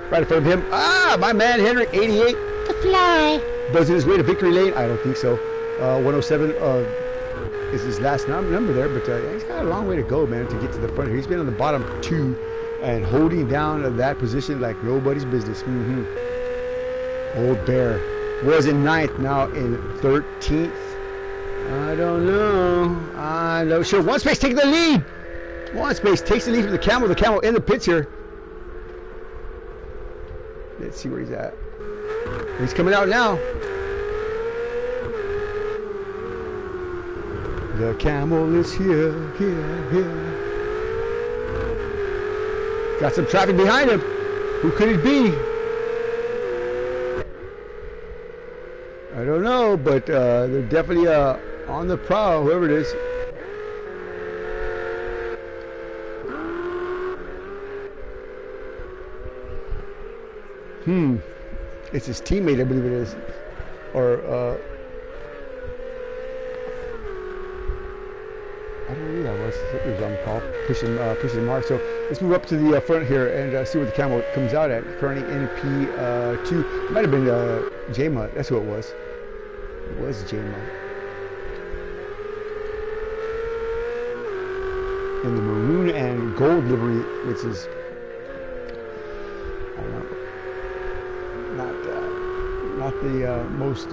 Right in front of him, my man Henrik, 88, the fly, buzzing his way to victory lane. I don't think so. 107 is his last number there, but he's got a long way to go, man, to get to the front here. He's been on the bottom two and holding down that position like nobody's business. Old Bear was in 9th, now in 13th. I don't know. I know. Sure, One Space taking the lead. One Space takes the lead from the Camel. The Camel in the pits here. Let's see where he's at. He's coming out now. The Camel is here. Got some traffic behind him. Who could it be? I don't know, but they're definitely on the prowl, whoever it is. It's his teammate, I believe it is. Or, I don't know who that was. It was on the call, pushing him hard. So let's move up to the front here and see what the Camel comes out at. Currently NP2. It might have been J-Mutt. That's who it was. It was J-Mutt. In the maroon and gold livery, which is, I don't know, not the most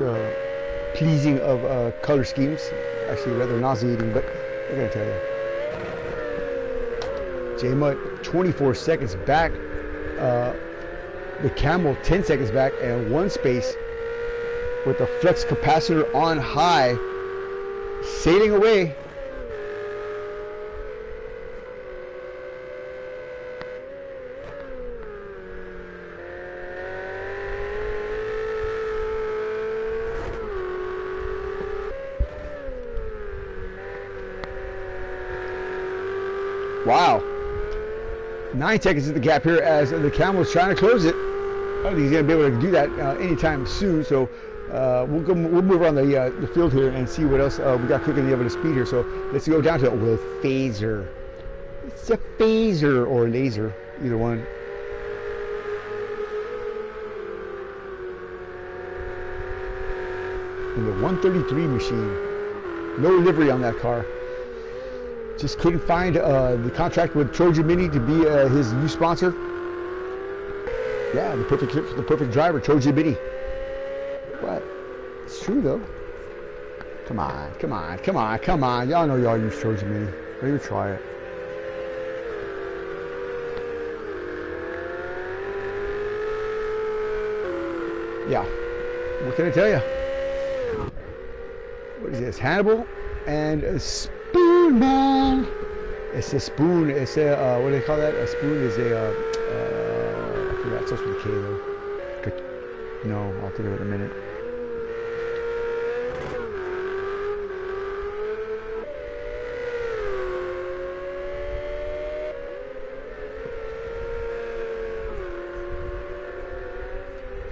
pleasing of color schemes. Actually, rather nauseating, but I'm going to tell you. J-Mutt 24 seconds back. The Camel 10 seconds back, and One Space with the flex capacitor on high, sailing away. Wow. 9 seconds is the gap here as the Camel's trying to close it. I don't think he's going to be able to do that anytime soon. So we'll move around the field here and see what else we got cooking the other speed here. So let's go down to it with phaser. It's a phaser or laser, either one. In the 133 machine. No livery on that car. Just couldn't find the contract with Trojan Mini to be his new sponsor. Yeah, the perfect driver, Trojan Mini. But it's true though. Come on. Y'all know y'all use Trojan Mini. Maybe try it. Yeah. What can I tell you? What is this? Hannibal and a Spoon Man. It's a spoon. It's a what do they call that? A spoon is a I forgot. It starts with a K though. No, I'll think of it in a minute.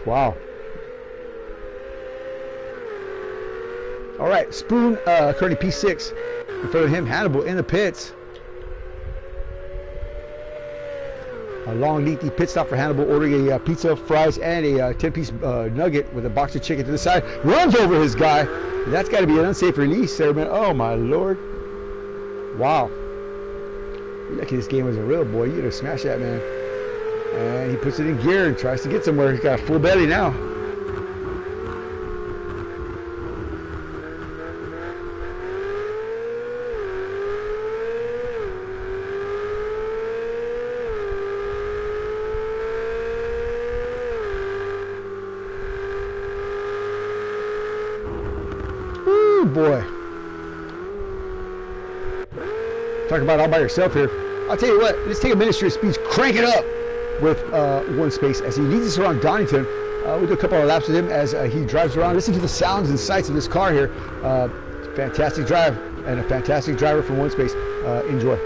Wow. All right, Spoon, currently P6. In front of him, Hannibal in the pits. A long, lengthy pit stop for Hannibal, ordering a pizza, fries, and a 10-piece nugget with a box of chicken to the side. Runs over his guy. That's got to be an unsafe release there, man. Oh, my Lord. Wow. You're lucky this game was a real boy. You'd have smashed that, man. And he puts it in gear and tries to get somewhere. He's got a full belly now. Ooh, boy. Talk about all by yourself here. I'll tell you what, let's take a minute of speech, crank it up with one space as he leads us around Donington. We'll do a couple of laps with him as he drives around. Listen to the sounds and sights of this car here. Fantastic drive and a fantastic driver from one space. Enjoy.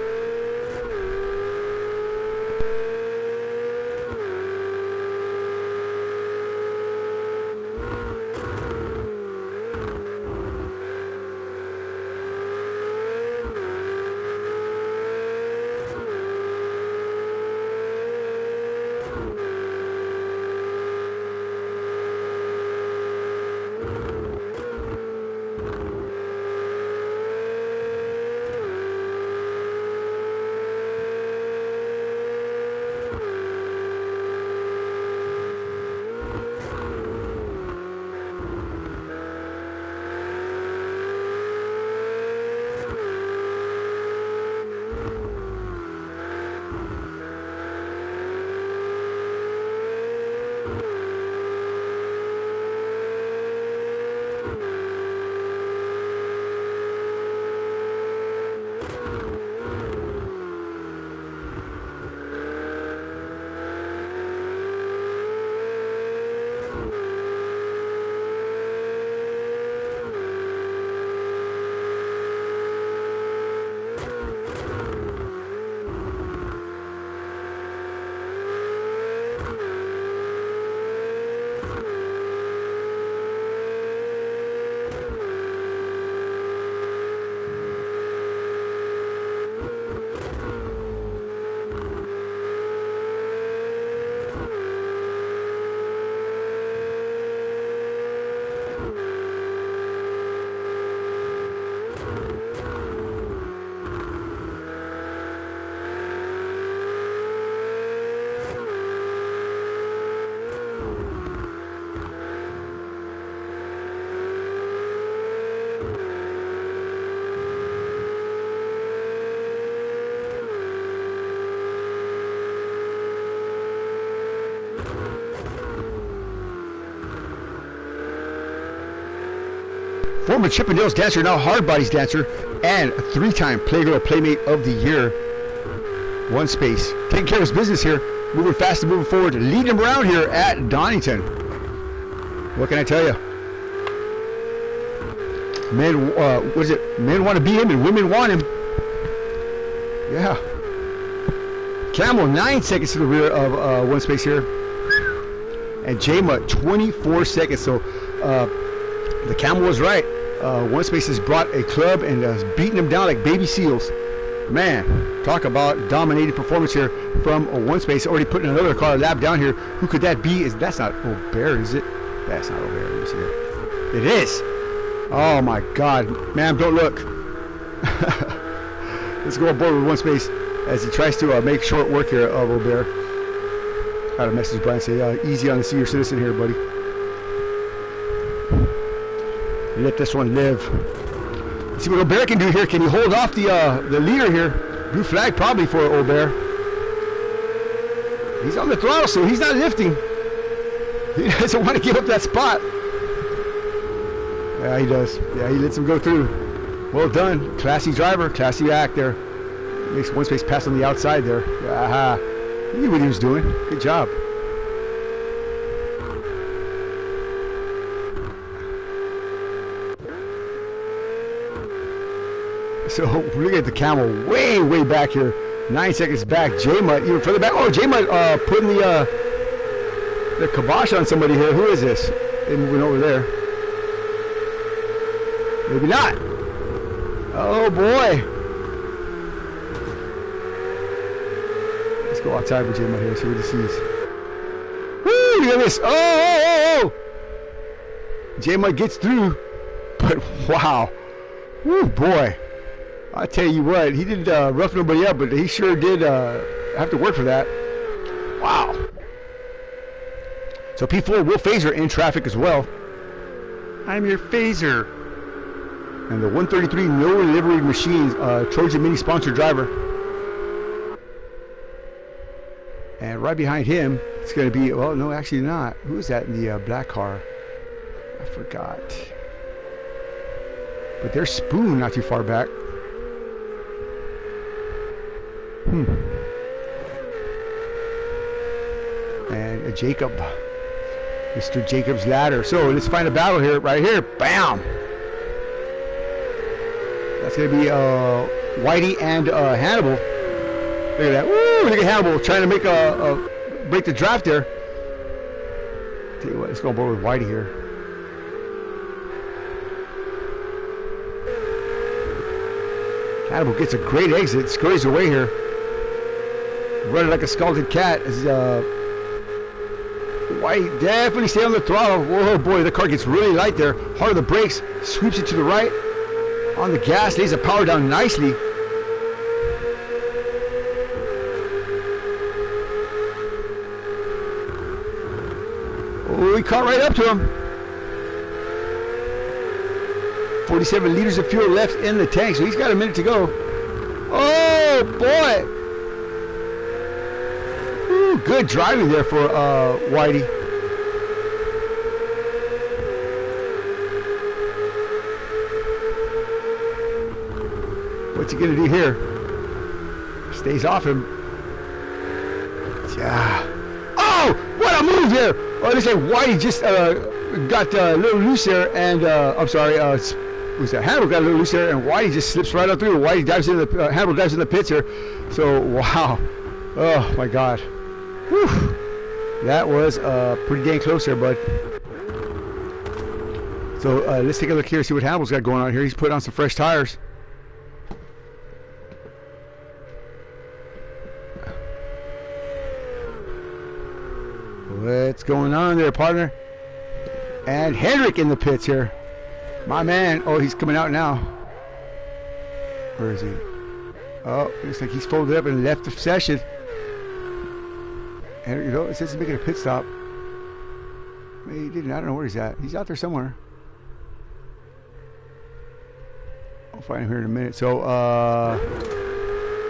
Former Chippendales dancer, now Hard Bodies dancer, and a 3-time Playgirl Playmate of the Year. One space. Taking care of his business here. Moving fast and moving forward. Leading him around here at Donington. What can I tell you? Men, what is it? Men want to be him and women want him. Yeah. Camel 9 seconds to the rear of one space here. And J-Mutt 24 seconds. So the Camel was right. One space has brought a club and beaten them down like baby seals. Man, talk about dominating performance here from a one space. Already putting another car lap down here. Who could that be? That's not Aubert, is it? That's not Aubert. Let me see it. It is. Oh my God, man! Don't look. Let's go aboard with one space as he tries to make short work here of Aubert. Got a message, Brian. Say easy on the senior citizen here, buddy. Let this one live. See what Aubert can do here. Can he hold off the leader here? Blue flag probably for Aubert. He's on the throttle, so he's not lifting. He doesn't want to give up that spot. Yeah, he does. Yeah, he lets him go through. Well done. Classy driver. Classy act there. Makes one space pass on the outside there. Aha. He knew what he was doing. Good job. So look at the Camel way back here. 9 seconds back. J-Mutt even further back. Oh, J-Mutt putting the kibosh on somebody here. Who is this? They moving over there. Maybe not. Oh boy. Let's go outside with J-Mutt here. See what he sees. Woo! Look at this. Oh! J-Mutt gets through, but wow. Woo, boy. I tell you what, he didn't rough nobody up, but he sure did have to work for that. Wow. So P4 will phaser in traffic as well. I'm your phaser. And the 133 No Livery Machines Trojan Mini sponsored driver. And right behind him, it's going to be, well, no, actually not. Who is that in the black car? I forgot. But there's Spoon not too far back. And Jacob, Mr. Jacob's ladder. So let's find a battle here, right here. Bam! That's going to be Whitey and Hannibal. Look at that. Woo! Look at Hannibal trying to make break the draft there. Tell you what, let's go on board with Whitey here. Hannibal gets a great exit, scurries away here. Running like a scalded cat as White definitely stay on the throttle. Whoa, boy, the car gets really light there. Hard on the brakes, sweeps it to the right. On the gas, lays the power down nicely. Oh, he caught right up to him. 47 liters of fuel left in the tank, so he's got a minute to go. Oh, boy. Ooh, good driving there for Whitey. What's he going to do here? Stays off him. Yeah. Oh, what a move here. Oh, they say Whitey just got a little loose there, and I'm sorry, Hannibal got a little loose there, and Whitey just slips right up through. Whitey dives in the Hannibal dives in the pits here. So wow, oh my God, whew. That was pretty dang close there, bud. So let's take a look here, see what Hannibal's got going on here. He's putting on some fresh tires. What's going on there, partner? And Hendrick in the pits here. My man. Oh, he's coming out now. Where is he? Oh, looks like he's folded up and left the session. Hendrick, you know, it says he's making a pit stop. Maybe he didn't. I don't know where he's at. He's out there somewhere. I'll find him here in a minute. So,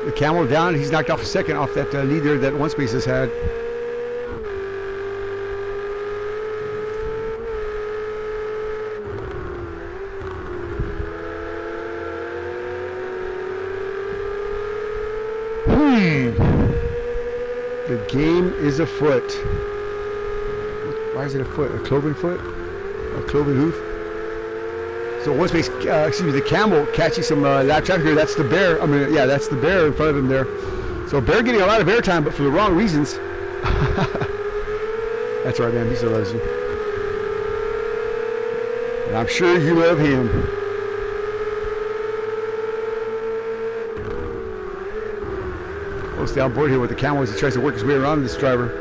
the Camel down. He's knocked off a second off that lead there that one space has had. The game is afoot. Why is it afoot? A cloven foot? A cloven hoof? So one space, excuse me, the Camel catching some lap traffic here. That's the bear. I mean, yeah, that's the bear in front of him there. So Bear getting a lot of airtime, but for the wrong reasons. That's right, man. He still loves you. And I'm sure you love him. We'll stay on board here with the Camel as he tries to work his way around this driver.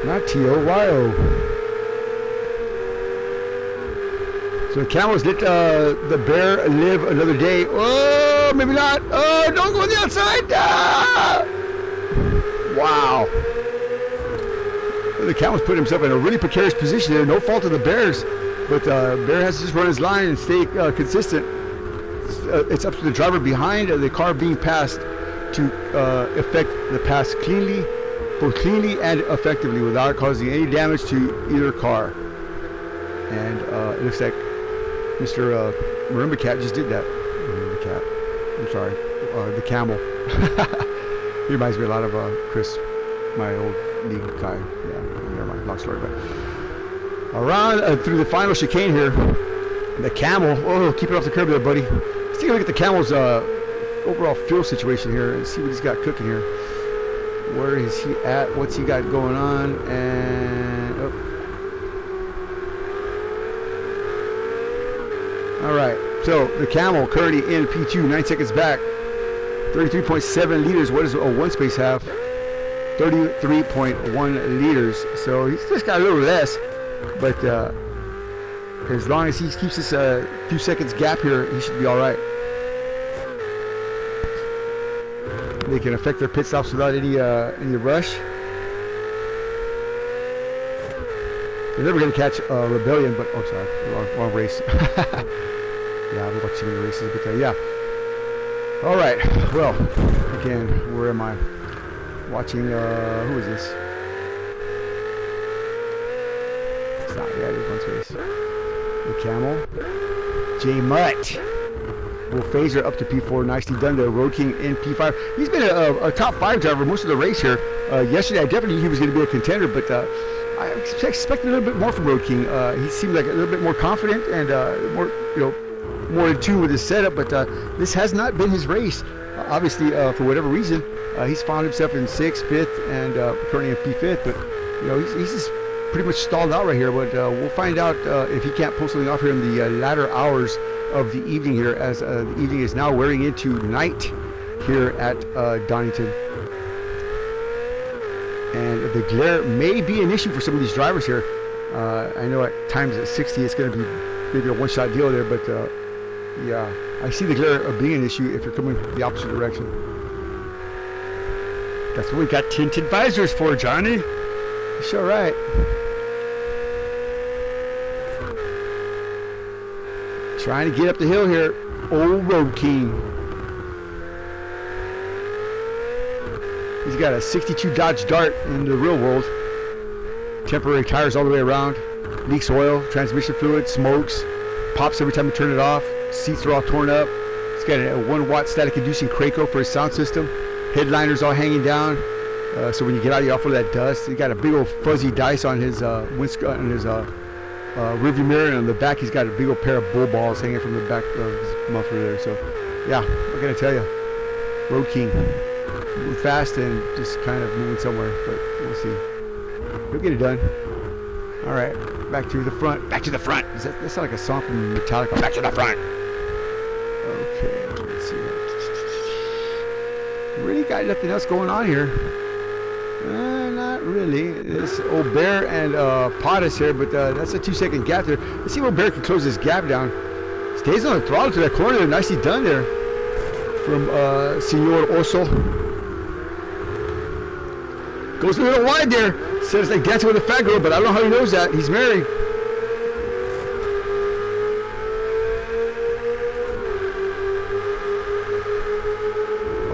Not T-O-Y-O. So the Camels let the Bear live another day. Oh, maybe not. Oh, don't go on the outside. Ah! Wow. The Camels put himself in a really precarious position there. No fault of the Bears. But Bear has to just run his line and stay consistent. It's up to the driver behind the car being passed to effect the pass cleanly, both cleanly and effectively, without causing any damage to either car. And it looks like Mr. Marimba Cat just did that. Marimba Cat. I'm sorry. The Camel. He reminds me a lot of Chris, my old league guy. Yeah, never mind. Long story. But around through the final chicane here, the Camel. Oh, keep it off the curb there, buddy. Let's take a look at the Camel's overall fuel situation here and see what he's got cooking here. Where is he at? What's he got going on? And all right. So the Camel currently in P2, 9 seconds back. 33.7 liters. What does a one space have? 33.1 liters. So he's just got a little less, but as long as he keeps this few seconds gap here, he should be all right. They can affect their pit stops without any rush. They're never going to catch Rebellion, but oh, sorry, wrong race. Yeah, I've watched too many races, but yeah. All right. Well, again, where am I? Watching. Who is this? It's not. Yeah, there's one race. The Camel. J Mutt. Will Phaser up to P4. Nicely done to Road King in P5. He's been a top 5 driver most of the race here. Yesterday, I definitely knew he was going to be a contender, but I expected a little bit more from Road King. He seemed like a little bit more confident and more, more in tune with his setup. But this has not been his race. Obviously, for whatever reason, he's found himself in 6th, 5th, and currently in P5th. But he's just pretty much stalled out right here. But we'll find out if he can't pull something off here in the latter hours of the evening here, as the evening is now wearing into night here at Donington. And the glare may be an issue for some of these drivers here. I know at times at 60 it's going to be maybe a one-shot deal there, but yeah, I see the glare being an issue if you're coming the opposite direction. That's what we got tinted visors for, Johnny. It's all right. Trying to get up the hill here, old Road King. He's got a 62 Dodge Dart in the real world. Temporary tires all the way around. Leaks oil, transmission fluid, smokes, pops every time you turn it off. Seats are all torn up. He's got a 1 watt static inducing Craco for his sound system. Headliners all hanging down. So when you get out, you off of that dust. He got a big old fuzzy dice on his windscreen, on his rearview mirror, and on the back he's got a big old pair of bull balls hanging from the back of his muffler there. So yeah, what can I tell you? Road King, moving fast and just kind of moving somewhere, but we'll see. He'll get it done. All right, back to the front. Back to the front. That sounds like a song from Metallica. Back to the front. Okay, let's see. Really got nothing else going on here. Not really. This old Bear and Pottas here, but that's a 2-second gap there. Let's see if old Bear can close this gap down. Stays on the throttle to that corner there. Nicely done there from Senor Oso. Goes a little wide there. Says like dancing with a fat girl, but I don't know how he knows that. He's married.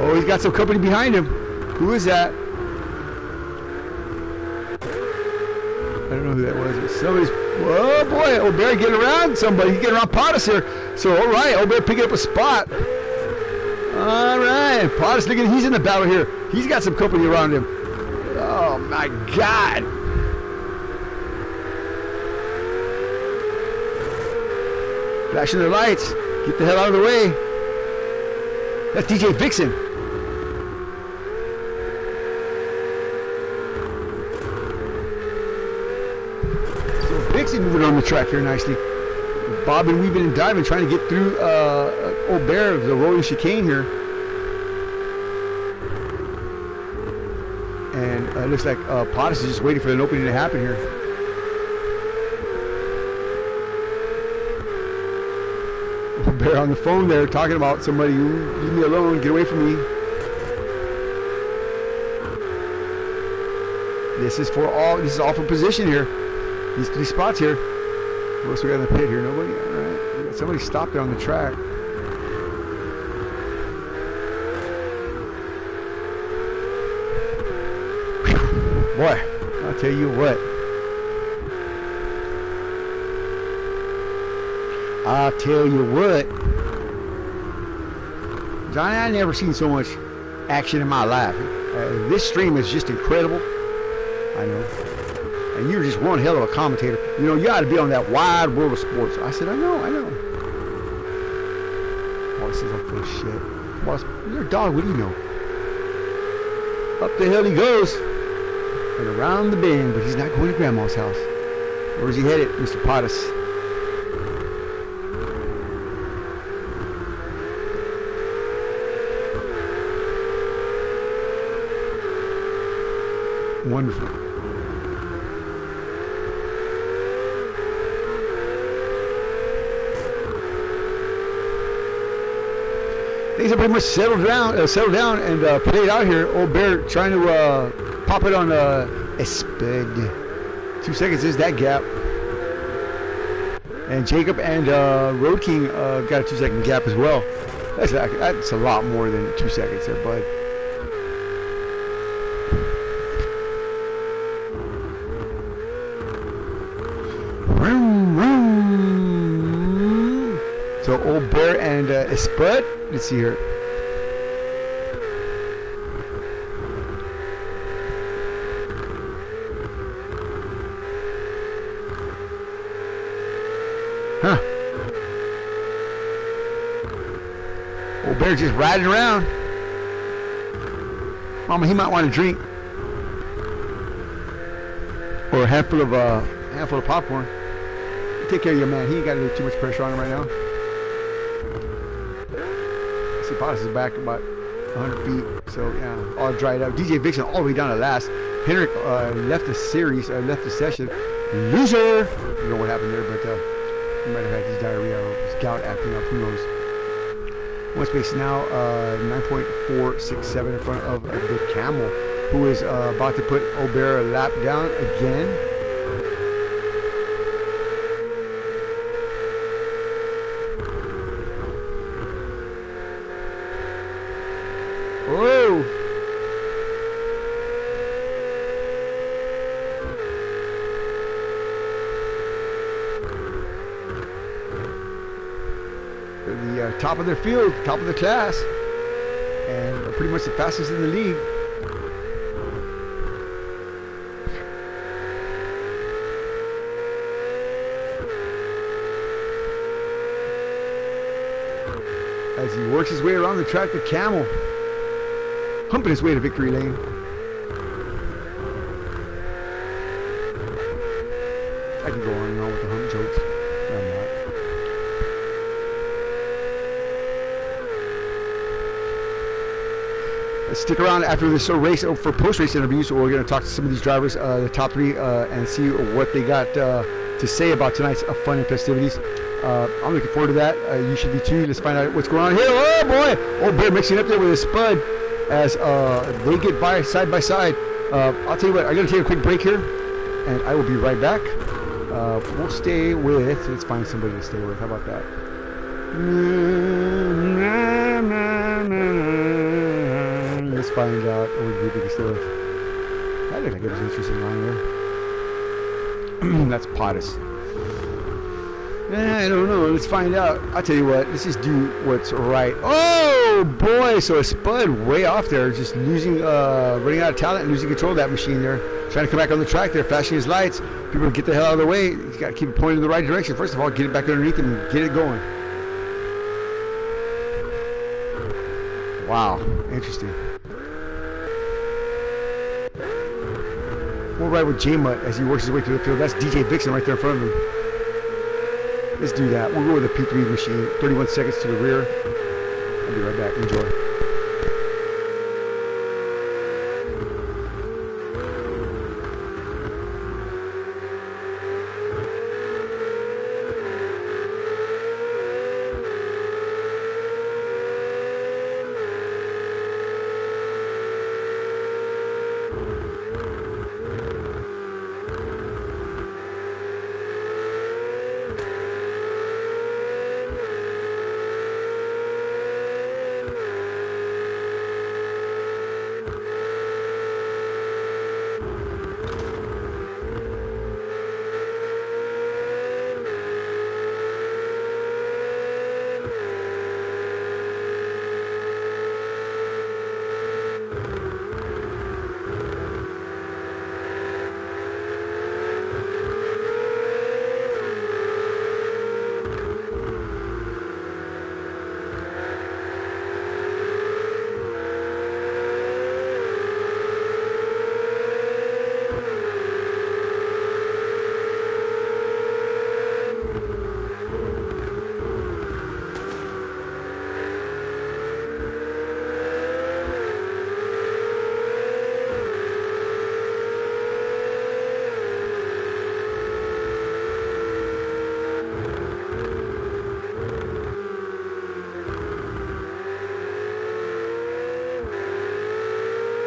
Oh, he's got some company behind him. Who is that? I don't know who that was. Somebody's. Oh boy, old Bear getting around somebody. He's getting around Pottas here. So all right, old Bear picking up a spot. All right, Potts, look at, he's in the battle here. He's got some company around him. Oh my God. Flashing their lights. Get the hell out of the way. That's DJ Vixen. So Vixen moving on the track here nicely. Bobbing, weaving, and diving, trying to get through Old Bear, the rolling chicane here. And it looks like Potts is just waiting for an opening to happen here. Old Bear on the phone there talking about somebody. Leave me alone, get away from me. This is all for position here. These 3 spots here. What else we got in the pit here? Nobody? Alright. Somebody stopped there on the track. Boy, I'll tell you what. I'll tell you what. Johnny, I've never seen so much action in my life. This stream is just incredible. I know. And you're just one hell of a commentator. You know, you got to be on that wide world of sports. I said, I know. Boss says I'm full of shit. Boss, you're a dog. What do you know? Up the hill he goes. And around the bend, but he's not going to Grandma's house. Where's he headed, Mr. Potts? Wonderful. Things are pretty much settled down and played out here. Old Bear trying to pop it on a spud. 2 seconds is that gap. And Jacob and Road King got a 2-second gap as well. That's a lot more than 2 seconds there, bud. So Old Bear and Spud. Let's see here. Huh. Old Bear just riding around. Mama, he might want to drink. Or a handful of popcorn. Take care of your man. He ain't got too much pressure on him right now. See, Potts is back about 100 feet. So, yeah, all dried up. DJ Vixen all the way down to last. Henrik left the series, left the session. Loser! You know what happened there, but he might have had his diarrhea or his gout acting up. Who knows? One space now, 9.467 in front of the Camel, who is about to put Old Bear a lap down again. Whoa! The top of their field, top of the class, and pretty much the fastest in the league. As he works his way around the track, the Camel humping his way to victory lane. I can go on and on with the hump jokes. I'm not. Let's stick around after this race for post-race interviews. So we're going to talk to some of these drivers, the top 3, and see what they got to say about tonight's fun and festivities. I'm looking forward to that. You should be too. Let's find out what's going on here. Oh boy! Old Bear mixing up there with a Spud as they get by side by side. I'll tell you what, I'm going to take a quick break here, and I will be right back. We'll stay with, let's find somebody to stay with. How about that? Let's find out what group we can stay with. That looks like it was interesting line there. That's Potts. I don't know. Let's find out. I'll tell you what. Let's just do what's right. Oh! Oh boy, so a spud way off there, just losing, running out of talent and losing control of that machine there. Trying to come back on the track there, flashing his lights. People get the hell out of the way. He's got to keep it pointing in the right direction. First of all, get it back underneath him and get it going. Wow, interesting. We'll ride with J-Mutt as he works his way through the field. That's DJ Vixen right there in front of him. Let's do that. We'll go with the P3 machine. 31 seconds to the rear. I'll be right back. Enjoy.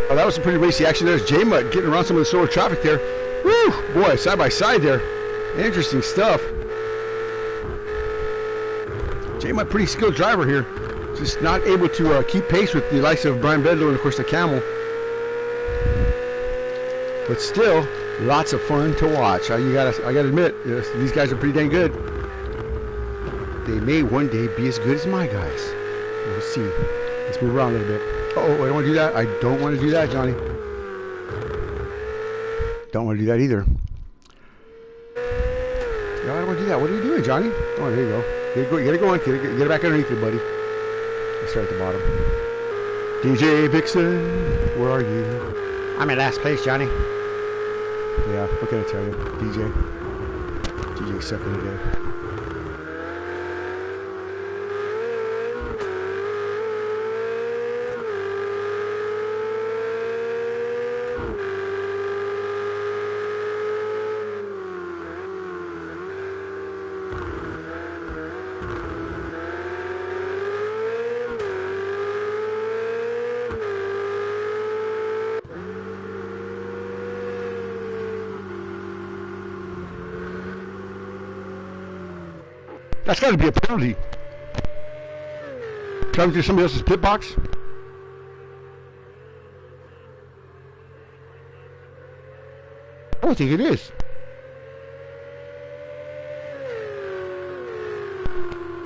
Oh, that was some pretty racy action. There's J-Mutt getting around some of the slower traffic there. Woo! Boy, side by side there. Interesting stuff. J-Mutt, pretty skilled driver here. Just not able to keep pace with the likes of Brian Bedlow and, of course, the Camel. But still, lots of fun to watch. I gotta admit, yes, these guys are pretty dang good. They may one day be as good as my guys. We'll see. Let's move around a little bit. Oh, I don't want to do that. I don't want to do that, Johnny. Don't want to do that either. No, I don't want to do that. What are you doing, Johnny? Oh, there you go. Get it going. Get it back underneath you, buddy. Let's start at the bottom. DJ Vixen, where are you? I'm in last place, Johnny. Yeah, what can I tell you? DJ's sucking today. That's got to be a penalty. Driving through somebody else's pit box? I don't think it is.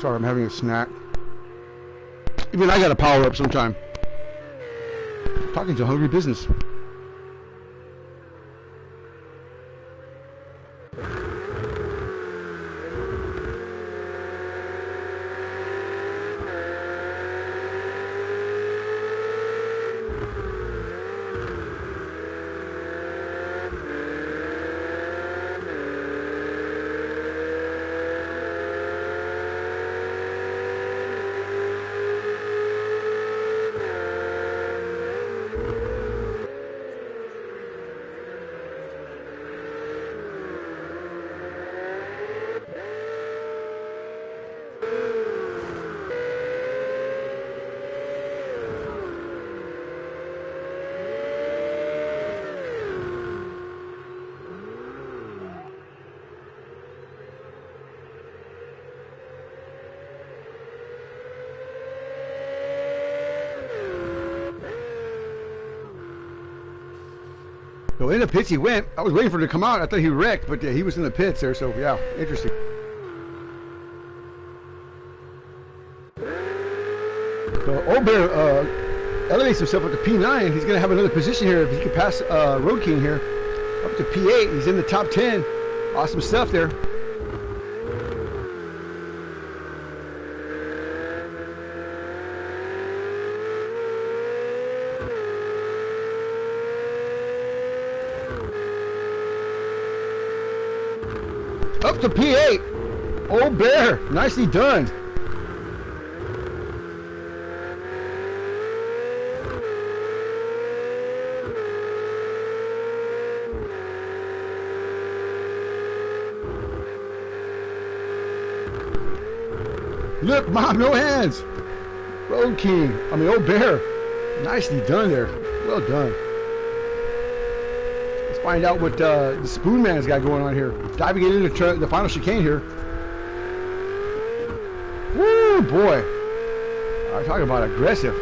Sorry, I'm having a snack. Even I got to power up sometime. Talking to hungry business. So in the pits he went. I was waiting for him to come out. I thought he wrecked, but he was in the pits there. So yeah, interesting. So Old Bear elevates himself up to P9. He's going to have another position here if he can pass Road King here. Up to P8. He's in the top 10. Awesome stuff there. Up to P8. Old Bear. Nicely done. Look, Mom, no hands. Road King. Old Bear. Nicely done there. Well done. Let's find out what the Spoon Man's got going on here. Diving into the final chicane here. Woo, boy. I'm talking about aggressive.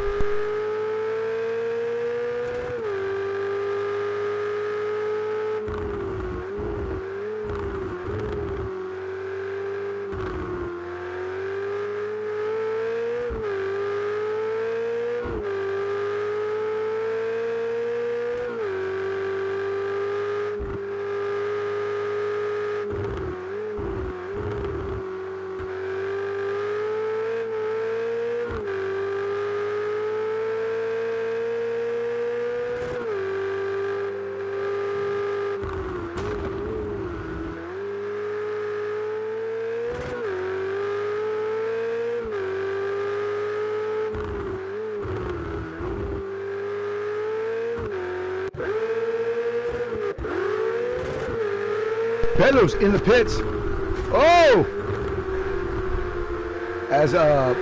Bedlo's in the pits. Oh! As the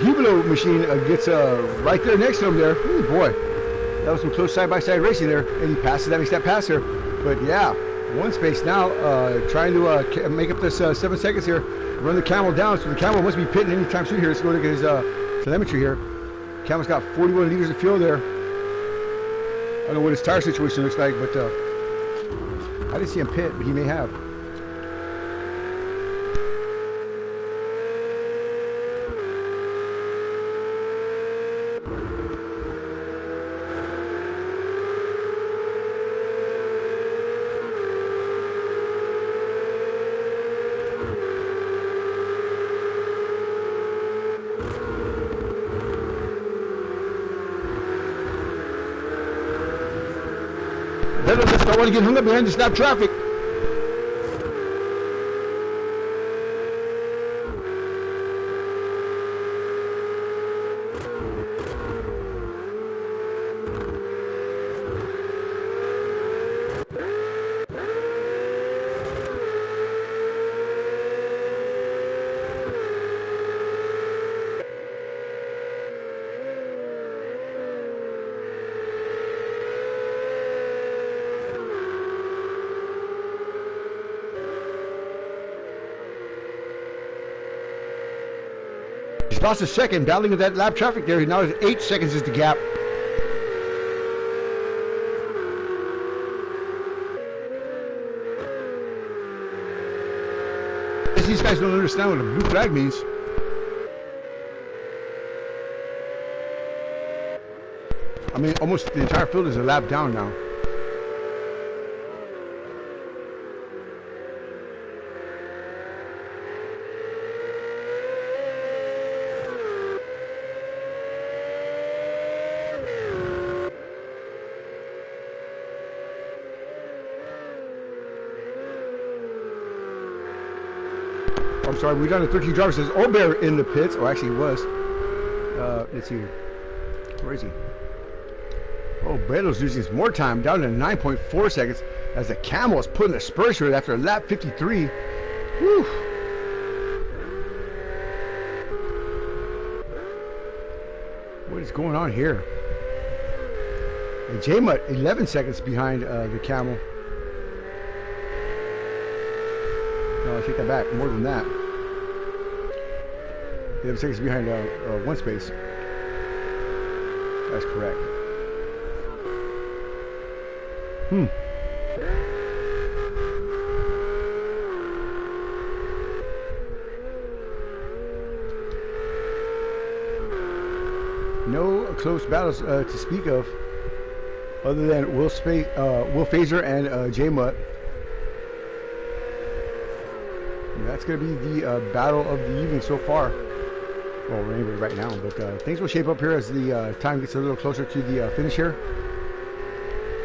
Hublot machine gets right there next to him there. Ooh, boy, that was some close side-by-side racing there. And he passes that, makes that pass here. But yeah, one space now, trying to make up this 7 seconds here. Run the Camel down, so the Camel must be pitting anytime soon here. Let's go look at his telemetry here. Camel's got 41 liters of fuel there. I don't know what his tire situation looks like, but I didn't see him pit, but he may have. Don't want to get hung up behind the stop traffic. He's lost a second, battling with that lap traffic there. Now 8 seconds is the gap. These guys don't understand what a blue flag means. I mean, almost the entire field is a lap down now. I'm sorry, we're down to 13 drivers. There's Old Bear in the pits. Oh, actually, he was. Let's see. Where is he? Oh, Bedo's losing some more time, down to 9.4 seconds as the Camel is putting the spurs through it after lap 53. Whew. What is going on here? And J-Mutt 11 seconds behind the Camel. No, I take that back. More than that. 11 seconds behind one space. That's correct. close battles to speak of, other than Will Fazer and J Mutt. That's going to be the battle of the evening so far. Well, anyway, right now, but things will shape up here as the time gets a little closer to the finish here.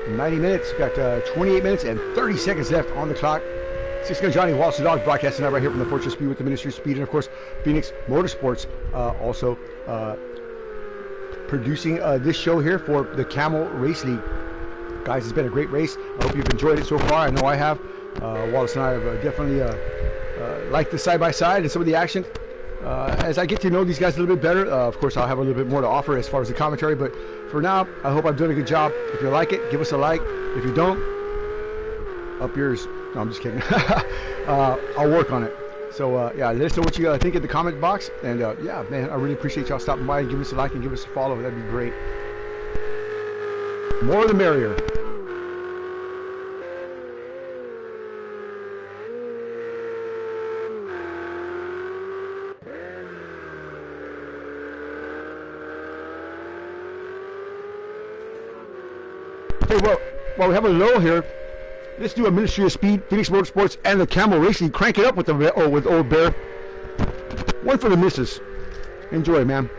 90 minutes, got 28 minutes and 30 seconds left on the clock. Six Gun Johnny, Wallace the Dog, broadcasting out right here from the Fortress Speed with the Ministry of Speed, and of course, Phoenix Motorsports also producing this show here for the Camel Race League. Guys, it's been a great race. I hope you've enjoyed it so far. I know I have. Wallace and I have definitely liked the side-by-side and some of the action. As I get to know these guys a little bit better, of course, I'll have a little bit more to offer as far as the commentary, but for now, I hope I'm doing a good job. If you like it, give us a like. If you don't, up yours. No, I'm just kidding. I'll work on it. So, yeah, let us know what you think in the comment box. And, yeah, man, I really appreciate y'all stopping by and giving us a like and give us a follow. That'd be great. More the merrier. Hey, well, while we have a lull here, let's do a Ministry of Speed, Phoenix Motorsports, and the Camel Racing. Crank it up with with Old Bear. One for the missus. Enjoy, man.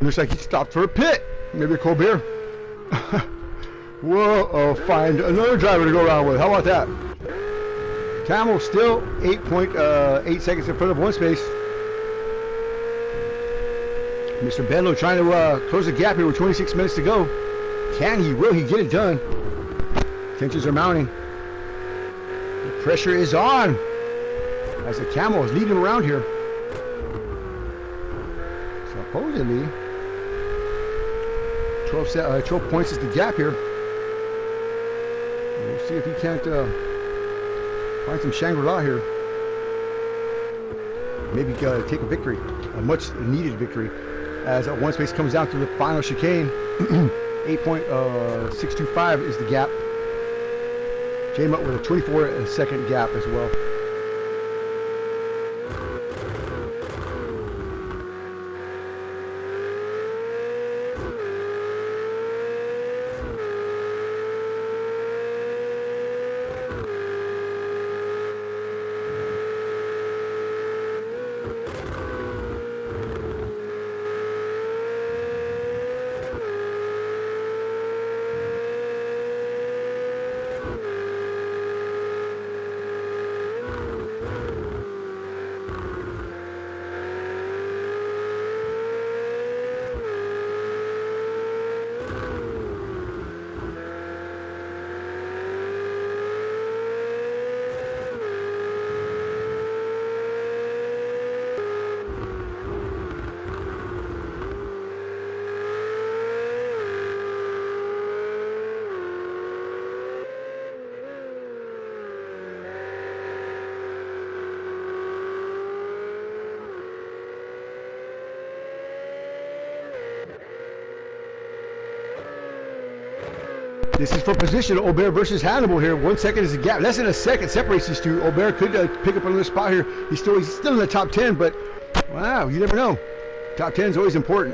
Looks like he stopped for a pit. Maybe a cold beer. We'll find another driver to go around with. How about that? Camel still 8.8 seconds in front of one space. Mr. Bedlow trying to close the gap here with 26 minutes to go. Can he? Will he get it done? Tensions are mounting. The pressure is on as the Camel is leading around here. Supposedly 12 points is the gap here. We'll see if he can't find some Shangri-La here. Maybe take a victory, a much needed victory, as one space comes down to the final chicane. 8.625 is the gap. Came up with a 24-second gap as well. This is for position. Aubert versus Hannibal here. 1 second is the gap. Less than a second separates these two. Aubert could pick up another spot here. He's still in the top 10, but wow, you never know. Top 10 is always important.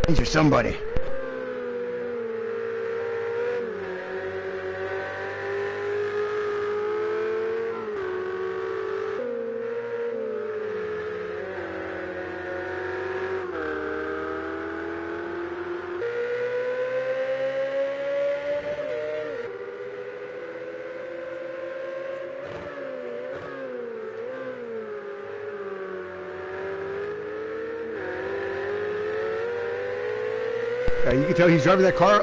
These are somebody. You can tell he's driving that car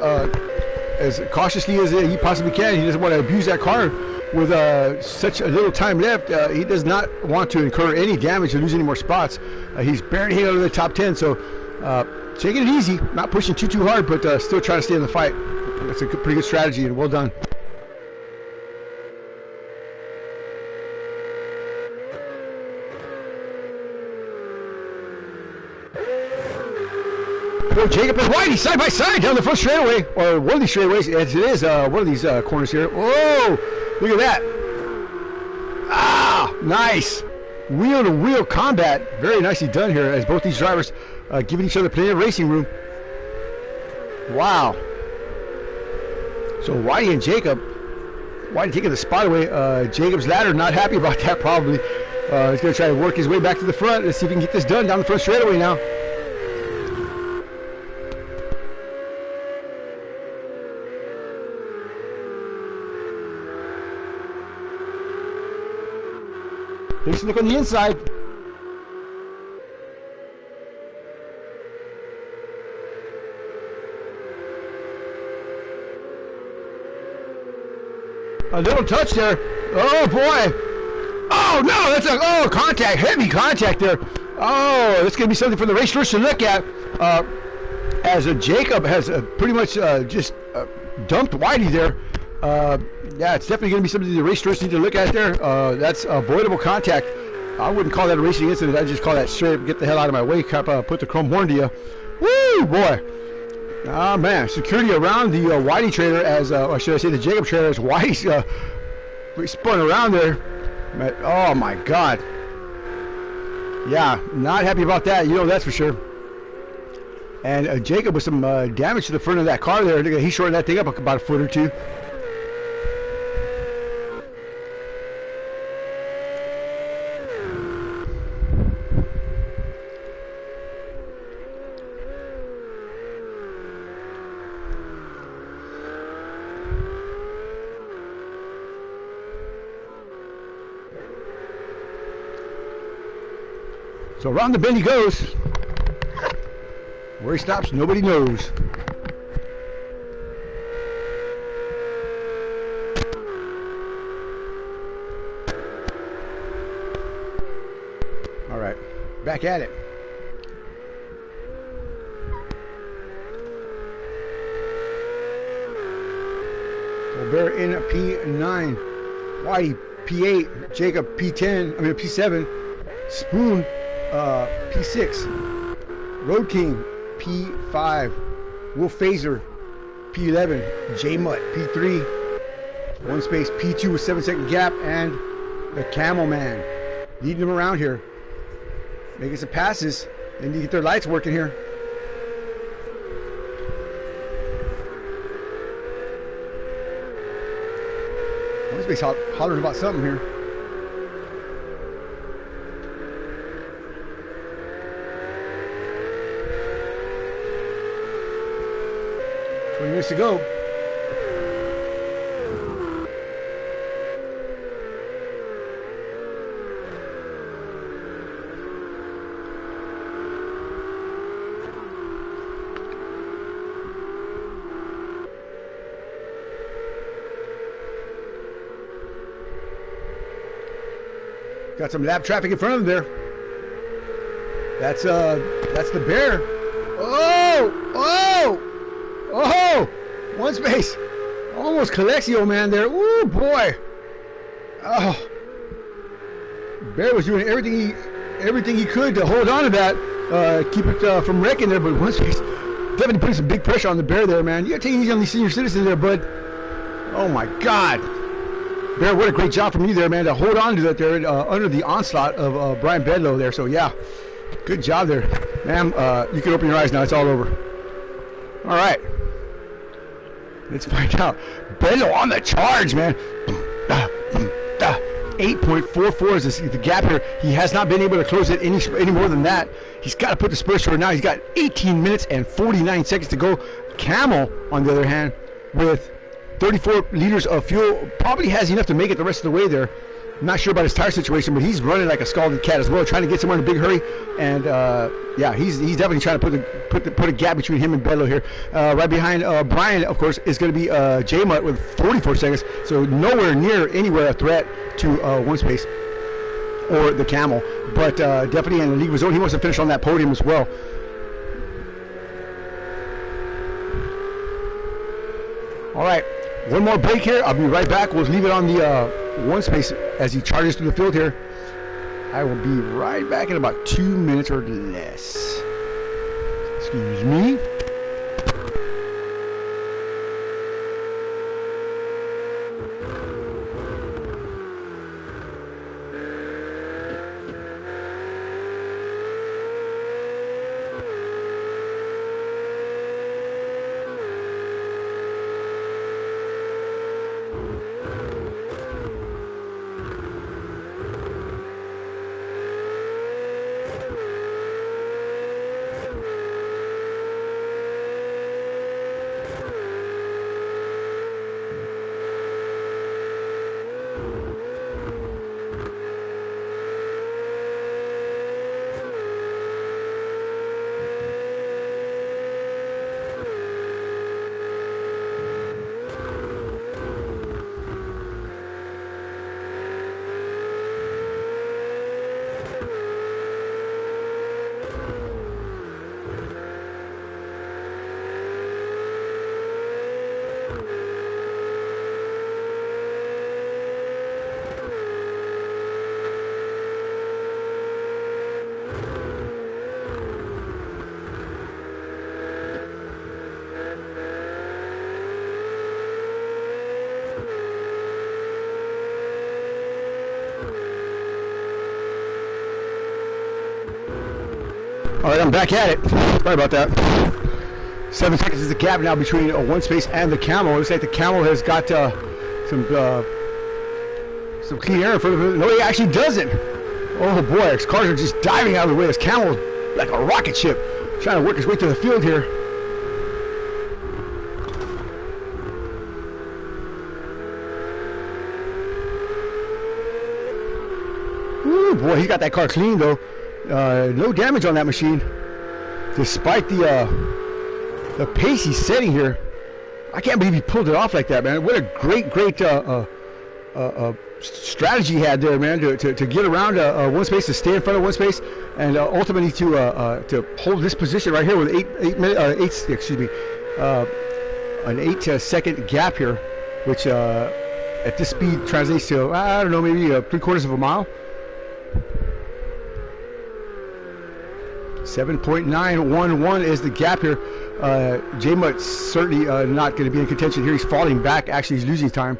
as cautiously as he possibly can. He doesn't want to abuse that car with such a little time left. He does not want to incur any damage or lose any more spots. He's barely hit out of the top 10, so taking it easy, not pushing too hard, but still trying to stay in the fight. That's a pretty good strategy, and well done. Jacob and Whitey side by side down the front straightaway, or one of these straightaways, as it is one of these corners here. Whoa! Look at that! Ah, nice! Wheel-to-wheel combat, very nicely done here, as both these drivers giving each other plenty of racing room. Wow! So Whitey and Jacob, Whitey taking the spot away. Jacob's ladder not happy about that probably. He's going to try to work his way back to the front. Let's see if he can get this done down the front straightaway now. Takes a look on the inside. A little touch there. Oh boy. Oh no, that's a contact, heavy contact there. Oh, that's gonna be something for the race first to look at. As Jacob has pretty much just dumped Whitey there. Yeah, it's definitely going to be something the race stewards need to look at there. That's avoidable contact. I wouldn't call that a racing incident. I'd just call that straight up, get the hell out of my way, put the chrome horn to you. Woo, boy. Ah, man. Security around the Whitey trailer as, or should I say the Jacob trailer as Whitey's spun around there. Oh, my God. Yeah, not happy about that. You know, that's for sure. And Jacob with some damage to the front of that car there. He shortened that thing up about a foot or two. So around the bend he goes. Where he stops, nobody knows. All right, back at it. Bear in P9, Whitey P8, Jacob P10, I mean P7, Spoon P6, Road King P5, Wolf Phaser P11, J Mutt P3, one space P2 with 7-second gap, and the Camel Man leading them around here, making some passes. They need to get their lights working here. One space hollering about something here. 20 minutes to go. Got some lap traffic in front of them there. That's the Bear. Oh! One space. Almost Calexio, man, there. Ooh, boy. Oh. Bear was doing everything he could to hold on to that, keep it from wrecking there, but one space definitely putting some big pressure on the Bear there, man. You gotta take it easy on these senior citizens there, bud. Oh my God. Bear, what a great job from you there, man, to hold on to that there under the onslaught of Brian Bedlow there. So, yeah, good job there. Ma'am, you can open your eyes now. It's all over. All right. Let's find out. Bedlow on the charge, man. 8.44 is the gap here. He has not been able to close it any more than that. He's got to put the spurs to it now. He's got 18 minutes and 49 seconds to go. Camel, on the other hand, with 34 liters of fuel, probably has enough to make it the rest of the way there. I'm not sure about his tire situation, but he's running like a scalded cat as well, trying to get somewhere in a big hurry. And yeah, he's definitely trying to put a gap between him and Bello here. Right behind Brian, of course, is going to be J-Mutt with 44 seconds, so nowhere near anywhere a threat to one space or the Camel, but definitely in the league of his own. He wants to finish on that podium as well. All right, one more break here. I'll be right back. We'll leave it on the one space as he charges through the field here. I will be right back in about 2 minutes or less. Excuse me. All right, I'm back at it. Sorry about that. 7 seconds is the gap now between one space and the Camel. It looks like the Camel has got some clean air in front of it. No, he actually doesn't. Oh boy, his cars are just diving out of the way. His Camel, like a rocket ship, trying to work his way to the field here. Ooh, boy, he got that car clean though. No damage on that machine, despite the pace he's setting here. I can't believe he pulled it off like that, man. What a great strategy he had there, man, to get around one space, to stay in front of one space, and ultimately to hold this position right here with an 8 second gap here, which at this speed translates to, I don't know, maybe 3/4 of a mile. 7.911 is the gap here. J-Mutt's certainly not going to be in contention here. He's falling back. Actually, he's losing time.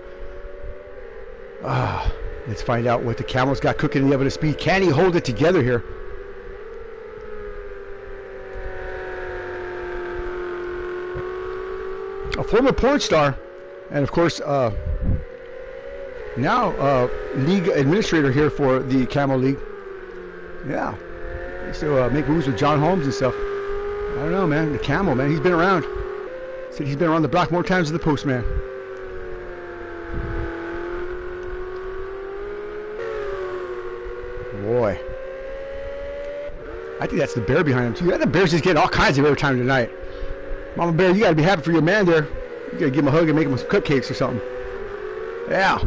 Let's find out what the Camel's got cooking in the oven of speed. Can he hold it together here? A former porn star, and of course, now league administrator here for the Camel League. Yeah. He used to make moves with John Holmes and stuff. I don't know, man. The Camel, man. He's been around. Said he's been around the block more times than the postman. Boy. I think that's the bear behind him, too. The bear's just getting all kinds of airtime tonight. Mama Bear, you got to be happy for your man there. You got to give him a hug and make him some cupcakes or something. Yeah.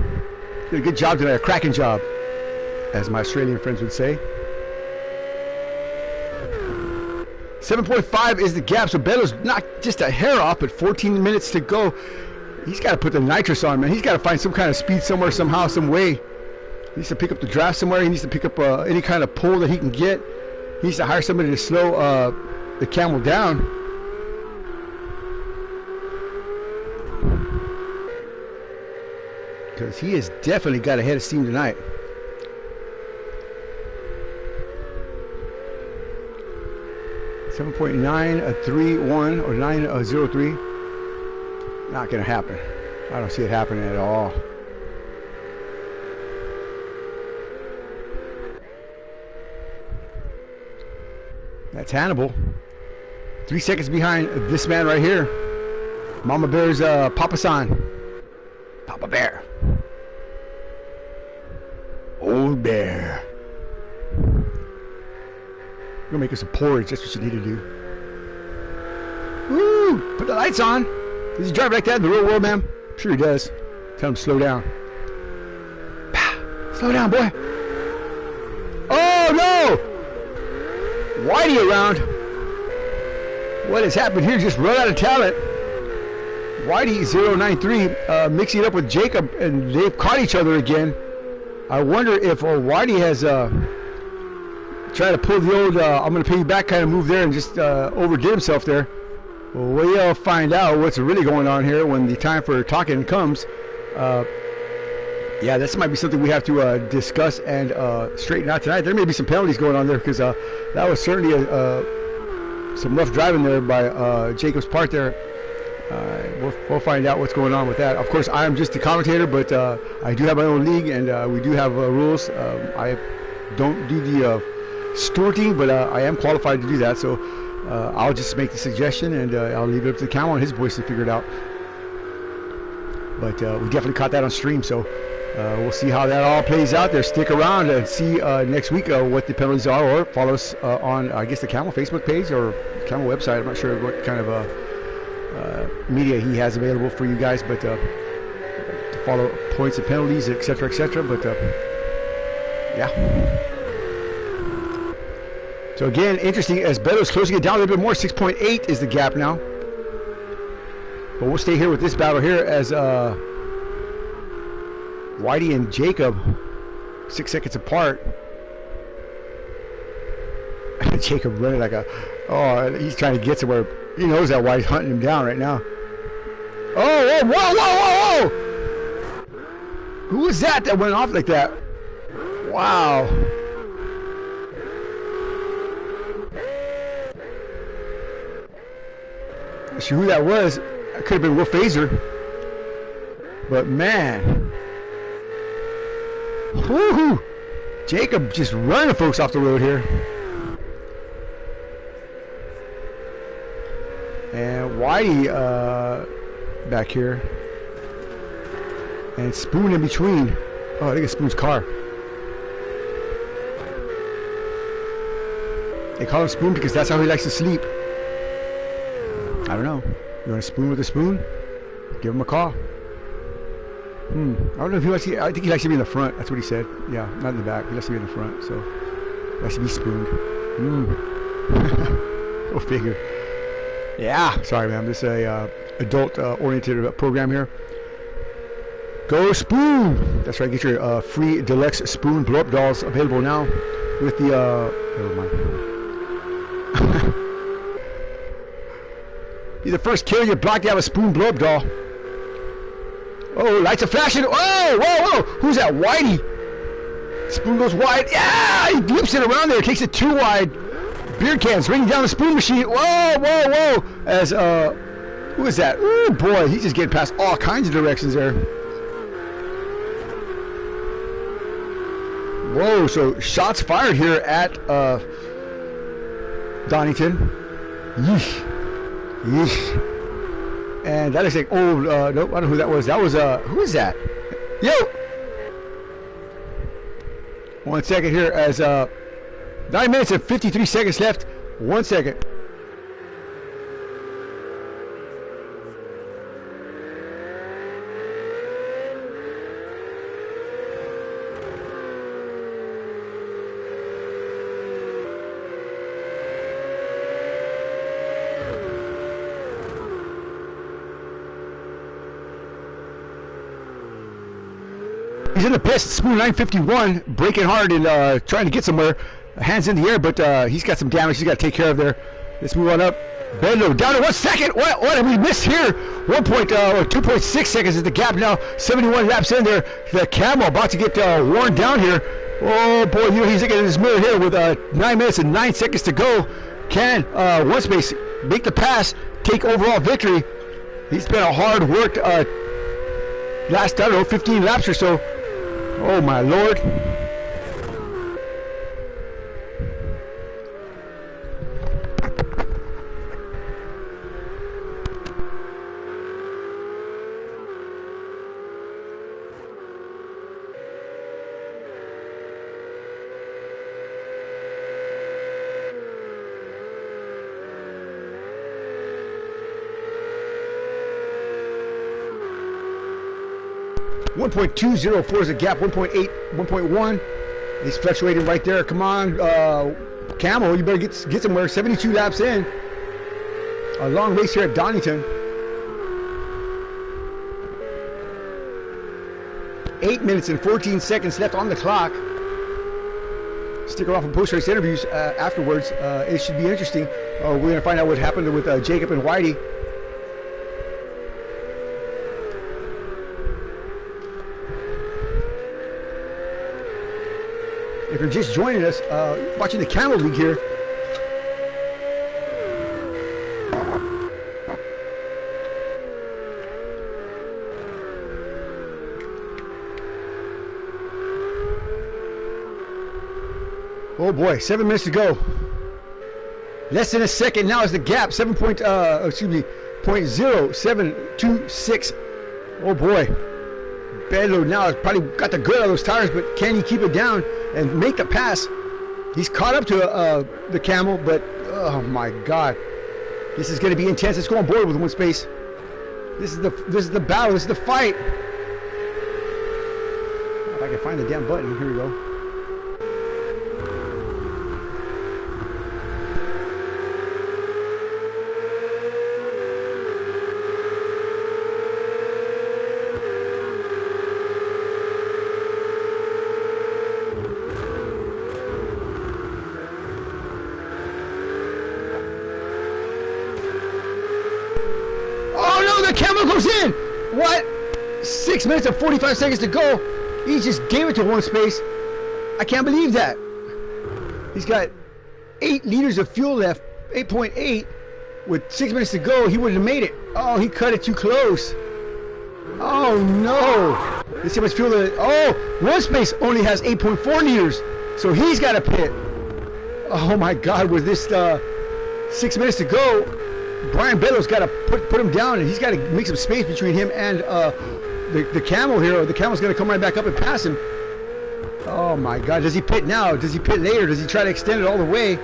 Did a good job tonight. A cracking job, as my Australian friends would say. 7.5 is the gap, so Bello's not just a hair off, but 14 minutes to go. He's got to put the nitrous on, man. He's got to find some kind of speed somewhere, somehow, some way. He needs to pick up the draft somewhere. He needs to pick up any kind of pull that he can get. He needs to hire somebody to slow the Camel down. Because he has definitely got a head of steam tonight. .931 or 903. Not going to happen. I don't see it happening at all. That's Hannibal. 3 seconds behind this man right here. Mama Bear's Papa San. Papa Bear. old bear. We're gonna make us some porridge. That's what you need to do. Woo! Put the lights on. Does he drive like that in the real world, man? I'm sure he does. Tell him to slow down. Slow down, boy. Oh no! Whitey around. What has happened here? Just run out of talent. Whitey 093 mixing it up with Jacob, and they've caught each other again. I wonder if Whitey has tried to pull the old I'm going to pay you back kind of move there and just overdid himself there. Well, we'll find out what's really going on here when the time for talking comes. Yeah, this might be something we have to discuss and straighten out tonight. There may be some penalties going on there because that was certainly some rough driving there by Jacob's part there. We'll find out what's going on with that. Of course, I am just the commentator, but I do have my own league, and we do have rules. I don't do the stewarding, but I am qualified to do that. So I'll just make the suggestion, and I'll leave it up to the Camel and his boys to figure it out. But we definitely caught that on stream, so we'll see how that all plays out there. Stick around and see next week what the penalties are, or follow us on, I guess, the Camel Facebook page or Camel website. I'm not sure what kind of media he has available for you guys, but to follow points and penalties, etc., etc. But yeah. So again, interesting as Beto's closing it down a little bit more. 6.8 is the gap now. But we'll stay here with this battle here as Whitey and Jacob 6 seconds apart. Jacob running like he's trying to get somewhere. He knows that Whitey's hunting him down right now. Oh, whoa, whoa, whoa, whoa! Who was that went off like that? Wow. Not sure who that was. That could have been Will Phaser. But man. Whoo-hoo! Jacob just running folks off the road here. And Whitey back here. And Spoon in between. Oh, I think it's Spoon's car. They call him Spoon because that's how he likes to sleep. I don't know. You want to spoon with a spoon? Give him a call. I don't know if he likes to, I think he likes to be in the front. That's what he said. Yeah, not in the back. He likes to be in the front. So, he likes to be spooned. Go figure. Yeah. Sorry, man. This is a adult-oriented program here. Go Spoon! That's right. Get your free deluxe Spoon blow-up dolls available now with the... never mind. Be the first kill your block to have a Spoon blow-up doll. Oh, lights are flashing. Oh, whoa, whoa. Who's that? Whitey. Spoon goes wide. Yeah, he leaps it around there. Takes it too wide. Beer cans ringing down the Spoon machine. Whoa, whoa, whoa. As, who is that? Oh, boy. He's just getting past all kinds of directions there. Whoa, so shots fired here at Donington. Yeesh. Yeesh. And that is like, oh, nope, I don't know who that was. That was, who is that? Yo! 1 second here as, 9 minutes and 53 seconds left. 1 second. He's in the pist. Spoon 951, breaking hard and trying to get somewhere. Hands in the air, but he's got some damage he's got to take care of there. Let's move on up. Bendo down to 1 second. What did we miss here? 2.6 seconds is the gap now. 71 laps in there. The Camel about to get worn down here. Oh boy, you know he's looking at his mirror here with 9 minutes and 9 seconds to go. Can one space make the pass, take overall victory? He's been a hard worked last, I don't know, 15 laps or so. Oh my Lord. 1.204 is the gap. 1.8, 1.1. He's fluctuating right there. Come on, Camel, you better get somewhere. 72 laps in. A long race here at Donington. 8 minutes and 14 seconds left on the clock. Stick around for post-race interviews afterwards. It should be interesting. We're going to find out what happened with Jacob and Whitey. If you're just joining us, watching the Camel League here, oh boy, 7 minutes to go. Less than a second now is the gap. 0.0726. Oh boy. Bello now has probably got the good of those tires, but can he keep it down and make the pass? He's caught up to the Camel, but oh my God. This is going to be intense. Let's go on board with one space. This is the battle. This is the fight. If I can find the damn button. Here we go. The Camel goes in. What? 6 minutes and 45 seconds to go. He just gave it to one space. I can't believe that. He's got 8 liters of fuel left. 8.8. With 6 minutes to go, he wouldn't have made it. Oh, he cut it too close. Oh no. Let's see how much fuel there is. Oh, one space only has 8.4 liters. So he's got a pit. Oh my God, with this 6 minutes to go, Brian Bello's got to put him down, and he's got to make some space between him and the Camel here. The Camel's going to come right back up and pass him. Oh my God, does he pit now? Does he pit later? Does he try to extend it all the way?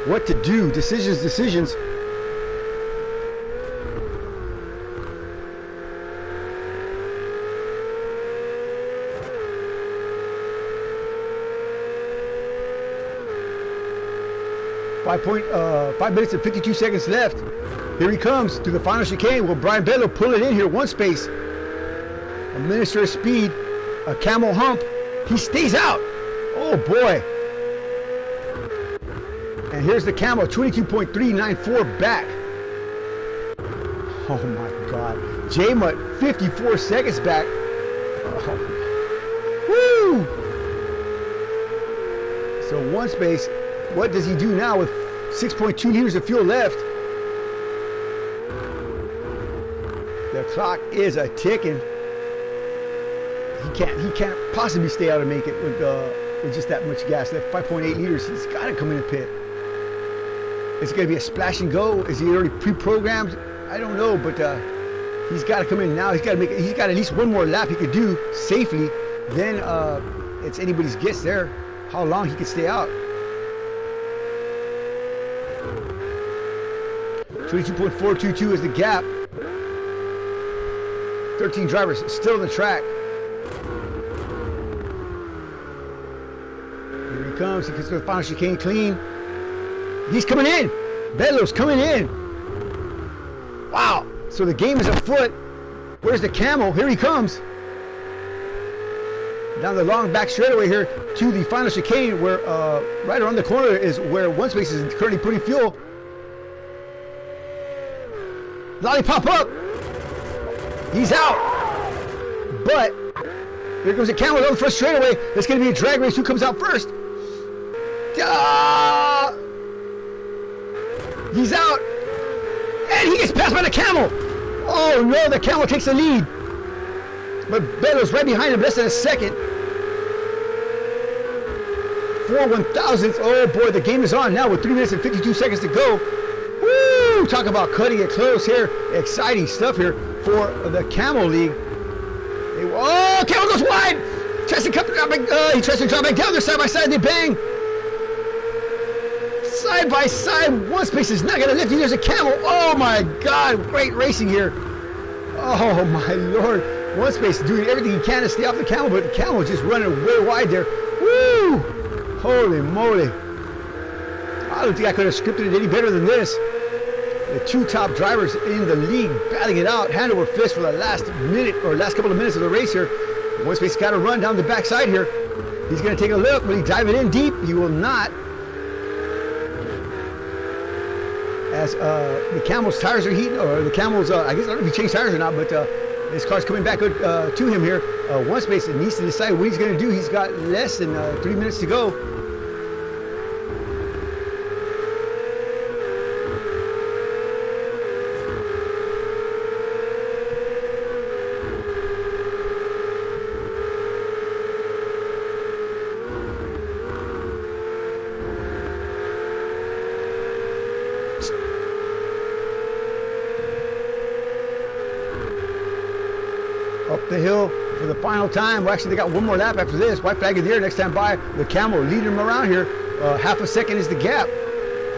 What to do? Decisions. Five minutes and 52 seconds left. Here he comes to the final chicane. Will Brian Bello pull it in here? One space. A minister of speed. A Camel hump. He stays out. Oh boy. And here's the Camel. 22.394 back. Oh my God. J-Mutt 54 seconds back. Oh. Woo! So one space. What does he do now with 6.2 liters of fuel left? The clock is a ticking. He can't possibly stay out and make it with just that much gas left. 5.8 liters. He's got to come in and pit. Is it going to be a splash and go? Is he already pre-programmed? I don't know, but he's got to come in now. He's got at least one more lap he could do safely. Then it's anybody's guess there how long he could stay out. 22.422 is the gap. 13 drivers still on the track. Here he comes. He gets to the final chicane clean. He's coming in. Bello's coming in. Wow. So the game is afoot. Where's the Camel? Here he comes. Down the long back straightaway here to the final chicane, where right around the corner is where one space is currently putting fuel. Lollipop up. He's out. But here comes the Camel on the first straightaway. It's going to be a drag race. Who comes out first? He's out. And he gets passed by the Camel. Oh no, the Camel takes the lead. But Bello's right behind him, less than a second. 4/1000ths. Oh boy, the game is on now with 3 minutes and 52 seconds to go. Woo! Talk about cutting it close here. Exciting stuff here for the Camel League. Oh, Camel goes wide. He tries to drop back down. They're side by side. They bang. Side by side. One space is not going to lift. There's a Camel. Oh my God. Great racing here. Oh my Lord. One Space doing everything he can to stay off the Camel, but the Camel just running way wide there. Woo! Holy moly. I don't think I could have scripted it any better than this. The two top drivers in the league battling it out, hand over fist for the last minute or last couple of minutes of the race here. One Space got to run down the backside here. He's going to take a look. Will he dive it in deep? He will not. As the Camel's tires are heating, or the Camel's, I guess I don't know if he changed tires or not, but his car's coming back to him here. One Space needs to decide what he's going to do. He's got less than 3 minutes to go. Up the hill for the final time. Well, actually, they got one more lap after this. White flag of the year next time by. The Camel leading them around here. Half a second is the gap.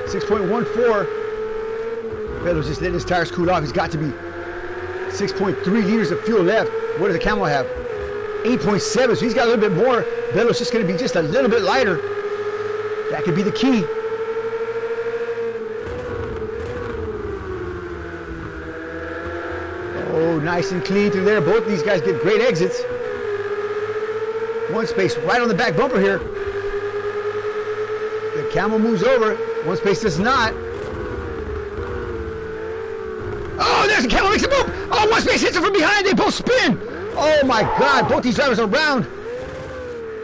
6.14. Belo's just letting his tires cool off. He's got to be 6.3 liters of fuel left. What does the Camel have? 8.7. So he's got a little bit more. Belo's just going to be just a little bit lighter. That could be the key. Oh, nice and clean through there. Both of these guys get great exits. One Space right on the back bumper here. The Camel moves over. One Space does not. Oh, there's the Camel makes a move. Oh, One Space hits it from behind. They both spin. Oh my God, both these drivers are around.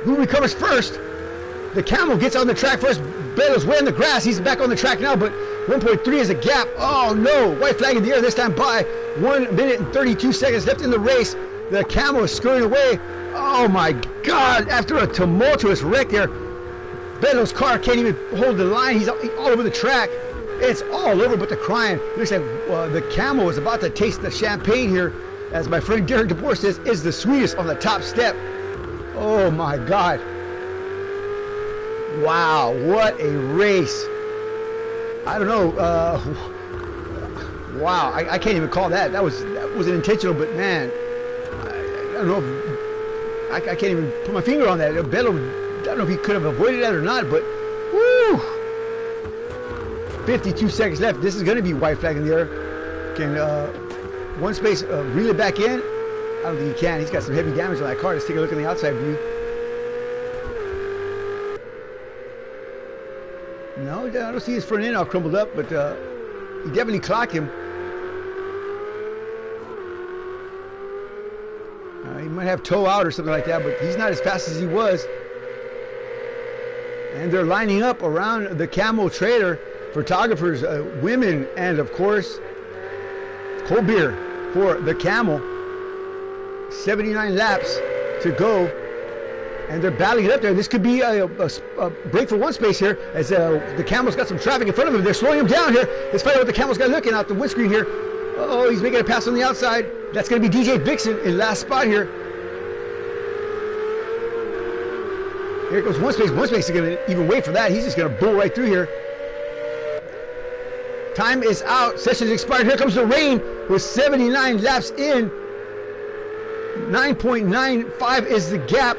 Who recovers first? The Camel gets on the track first. Belo's way in the grass. He's back on the track now, but 1.3 is a gap. Oh no, white flag in the air this time by. 1 minute and 32 seconds left in the race. The Camel is scurrying away. Oh my God, after a tumultuous wreck there, Belo's car can't even hold the line. He's all over the track. It's all over but the crying. Looks like the Camel is about to taste the champagne here. As my friend Derek DeBoer says, is the sweetest on the top step. Oh my God. Wow, what a race. I don't know. Wow, I can't even call that. That wasn't intentional, but man, I don't know. I can't even put my finger on that. Belo, I don't know if he could have avoided that or not, but woo! 52 seconds left. This is going to be white flag in the air. Can One Space reel it back in? I don't think he can. He's got some heavy damage on that car. Let's take a look at the outside view. No, I don't see his front end all crumbled up, but he definitely clocked him. He might have toe out or something like that, but he's not as fast as he was. And they're lining up around the Camel trailer. Photographers, women, and of course, cold beer for the Camel. 79 laps to go. And they're battling it up there. This could be a break for One Space here, as the Camel's got some traffic in front of him. They're slowing him down here. Let's find out what the Camel's got looking out the windscreen here. Oh, he's making a pass on the outside. That's going to be DJ Vixen in last spot here. Here goes One Space. One Space is going to even wait for that. He's just going to bull right through here. Time is out. Session is expired. Here comes the rain with 79 laps in. 9.95 is the gap.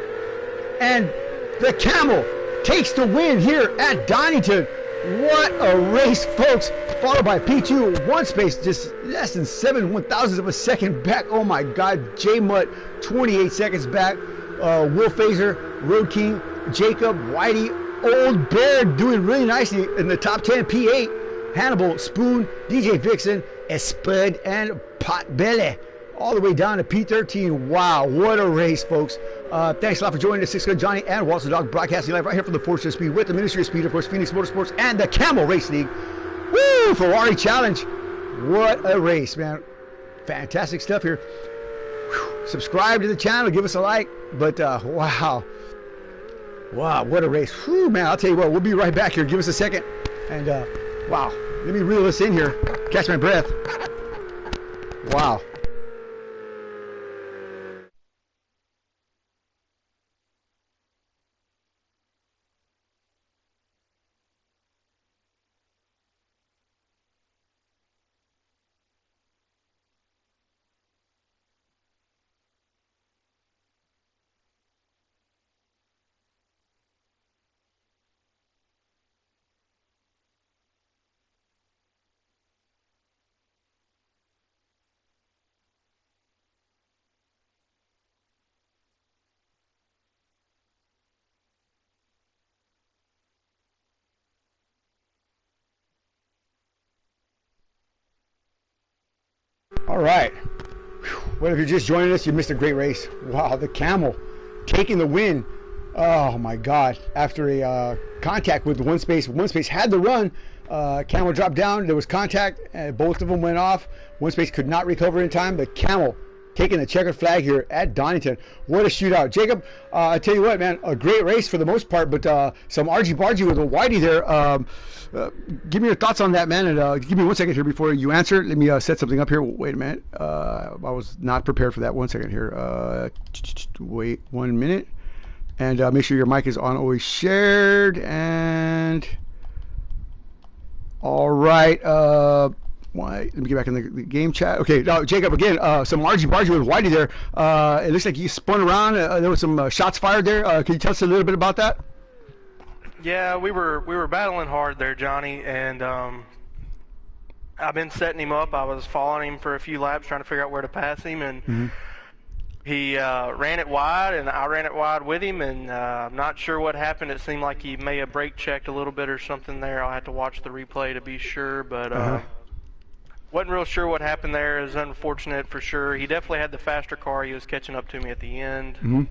And the Camel takes the win here at Donington. What a race, folks. Followed by P2. One Space just less than 7/1000 of a second back. Oh my God. J Mutt 28 seconds back. Will Fazer, Road King, Jacob, Whitey, Old Bear doing really nicely in the top 10. P8, Hannibal, Spoon, DJ Vixen, Espud, and Potbelly. All the way down to P13. Wow, what a race, folks. Thanks a lot for joining us. 6 Gun Johnny and Walter Dog broadcasting live right here from the Fortress of Speed with the Ministry of Speed, of course, Phoenix Motorsports and the Camel Race League. Woo! Ferrari Challenge. What a race, man. Fantastic stuff here. Whew. Subscribe to the channel. Give us a like. But, wow. Wow, what a race. Whew, man, I'll tell you what. We'll be right back here. Give us a second. And, wow. Let me reel this in here. Catch my breath. Wow. All right. Whew. Well, if you're just joining us, you missed a great race. Wow, the Camel taking the win. Oh my God! After a contact with the one space had the run. Camel dropped down. There was contact, and both of them went off. One space could not recover in time. The Camel taking the checkered flag here at Donington. What a shootout, Jacob! I tell you what, man, a great race for the most part, but some argy-bargy with a whitey there. Give me your thoughts on that, man, and give me 1 second here before you answer. Let me set something up here. Wait a minute. I was not prepared for that. 1 second here. Wait 1 minute. And make sure your mic is on, always shared. And all right. Let me get back in the game chat. Okay, Jacob, again, some argy-bargy with Whitey there. It looks like he spun around. There was some shots fired there. Can you tell us a little bit about that? Yeah, we were battling hard there, Johnny, and I've been setting him up. I was following him for a few laps, trying to figure out where to pass him, and he ran it wide, and I ran it wide with him, and I'm not sure what happened. It seemed like he may have brake checked a little bit or something there. I'll have to watch the replay to be sure, but wasn't real sure what happened there. It was unfortunate for sure. He definitely had the faster car. He was catching up to me at the end.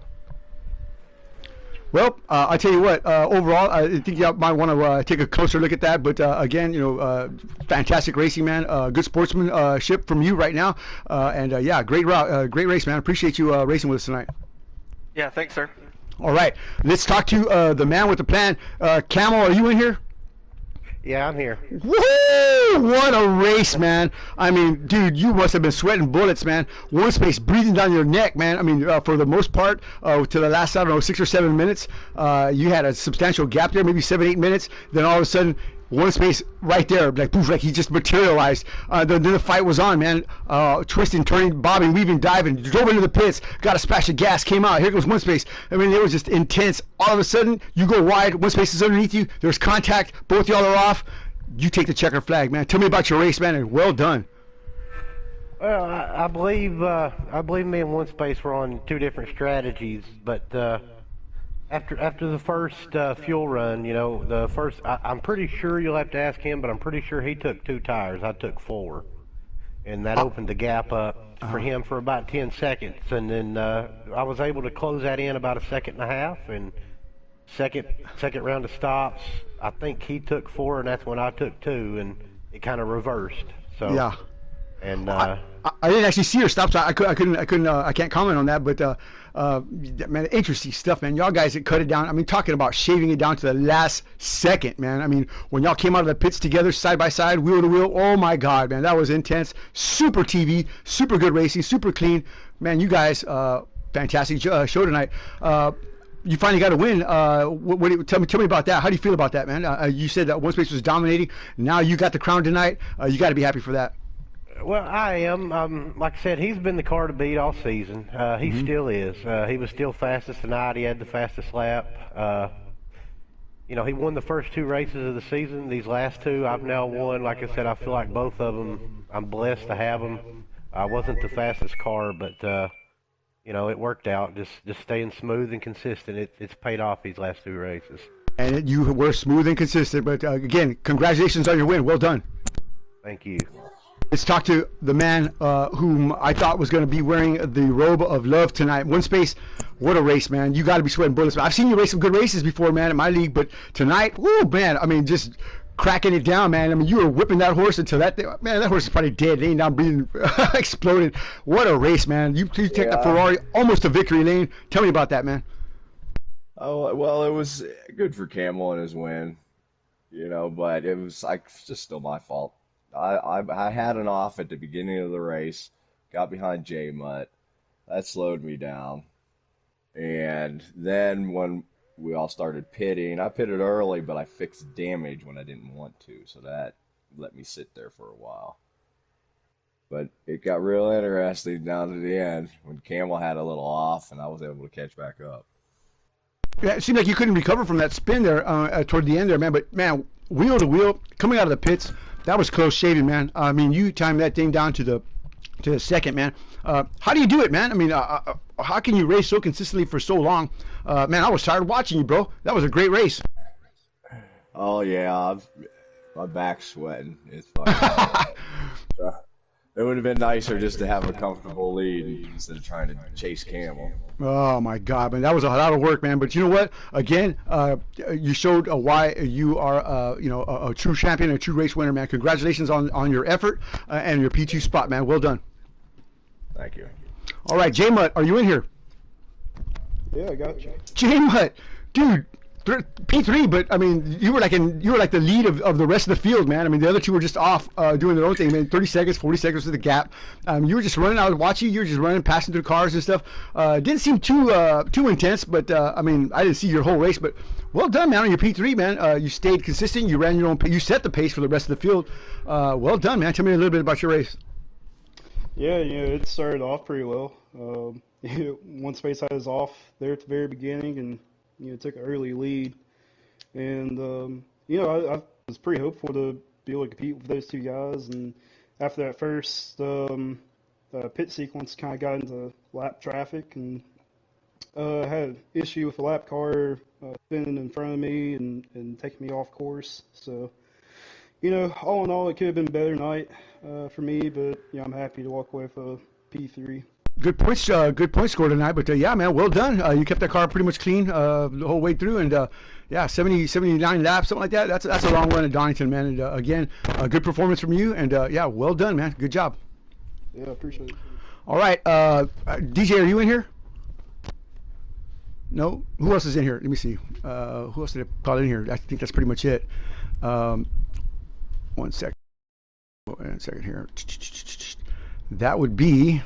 Well, I tell you what. Overall, I think you might want to take a closer look at that. But again, fantastic racing, man. Good sportsmanship from you right now. And yeah, great great race, man. Appreciate you racing with us tonight. Yeah, thanks, sir. All right, let's talk to the man with the plan. Camel, are you in here? Yeah, I'm here. Woo! What a race, man. I mean, dude, you must have been sweating bullets, man. One space breathing down your neck, man. I mean, for the most part, to the last, I don't know, 6 or 7 minutes, you had a substantial gap there, maybe 7, 8 minutes. Then all of a sudden, one space right there, like poof, like he just materialized. Then the fight was on, man. Twisting, turning, bobbing, weaving, diving, drove into the pits, got a splash of gas, came out. Here goes one space. I mean, it was just intense. All of a sudden, you go wide, one space is underneath you. There's contact. Both y'all are off. You take the checker flag, man. Tell me about your race, man, and well done. Well, I believe me and one space were on two different strategies, but after the first fuel run, the first, I'm pretty sure you'll have to ask him, but I'm pretty sure he took 2 tires. I took 4, and that opened the gap up for him for about 10 seconds, and then I was able to close that in about 1.5 seconds, and second round of stops, I think he took 4, and that's when I took 2, and it kind of reversed. So yeah. And I didn't actually see your stops. I can't comment on that. But man, interesting stuff, man. Y'all guys that cut it down. I mean, talking about shaving it down to the last second, man. I mean, when y'all came out of the pits together, side by side, wheel to wheel. Oh my God, man, that was intense. Super TV, super good racing, super clean, man. You guys, fantastic show tonight. You finally got a win. Tell me about that. How do you feel about that, man? You said that one space was dominating. Now you got the crown tonight. You got to be happy for that. Well, I am. Like I said, he's been the car to beat all season. He still is. He was still fastest tonight. He had the fastest lap. He won the first 2 races of the season. These last 2, I've now won. Like I said, I feel like both of them, I'm blessed to have them. I wasn't the fastest car, but it worked out. Just staying smooth and consistent. It's paid off these last 2 races. And you were smooth and consistent. But again, congratulations on your win. Well done. Thank you. Let's talk to the man whom I thought was going to be wearing the robe of love tonight. One space, what a race, man. You got to be sweating bullets. I've seen you race some good races before, man, in my league, but tonight, whoo, man, I mean, just cracking it down, man. I mean, you were whipping that horse until that horse is probably dead, laying down, breathing, exploding. What a race, man. You take the Ferrari almost to victory lane. Tell me about that, man. Oh, well, it was good for Camel and his win, but it was just still my fault. I had an off at the beginning of the race, got behind J-Mutt. That slowed me down. And then when we all started pitting, I pitted early, but I fixed damage when I didn't want to, so that let me sit there for a while. But it got real interesting down to the end when Camel had a little off and I was able to catch back up. Yeah, it seemed like you couldn't recover from that spin there toward the end there, man. But, man, wheel to wheel, coming out of the pits, that was close shaving, man. I mean, you timed that thing down to the second, man. How do you do it, man? I mean, how can you race so consistently for so long? Man, I was tired watching you, bro. That was a great race. Oh, yeah. My back's sweating. It's fun. It would have been nicer just to have a comfortable lead instead of trying to chase Camel. Oh my God, man, that was a lot of work, man. But you know what? Again, you showed why you are, you know, a true champion, a true race winner, man. Congratulations on your effort and your P2 spot, man. Well done. Thank you. All right, J Mutt, are you in here? Yeah, I got you. J Mutt, dude. P3, but I mean, you were like the lead of the rest of the field, man. I mean, the other two were just off doing their own thing. Man, 30 seconds, 40 seconds was the gap. You were just running. I was watching you. You were just running, passing through cars and stuff. Didn't seem too intense, but I mean, I didn't see your whole race. But well done, man, on your P3, man. You stayed consistent. You ran your own. You set the pace for the rest of the field. Well done, man. Tell me a little bit about your race. Yeah, you know, it started off pretty well. One space I was off there at the very beginning, and you know, took an early lead, and you know, I was pretty hopeful to be able to compete with those two guys. And after that first pit sequence, kind of got into lap traffic, and had an issue with the lap car spinning in front of me and taking me off course. So, you know, all in all, it could have been a better night for me, but you know, I'm happy to walk away with a P3. Good points score tonight, but yeah, man, well done. You kept that car pretty much clean the whole way through, and yeah, 79 laps, something like that. That's a long run at Donington, man. And again, a good performance from you, and yeah, well done, man. Good job. Yeah, I appreciate it. All right, DJ, are you in here? No. Who else is in here? Let me see. Who else did I call in here? I think that's pretty much it. 1 second. 1 second here. That would be.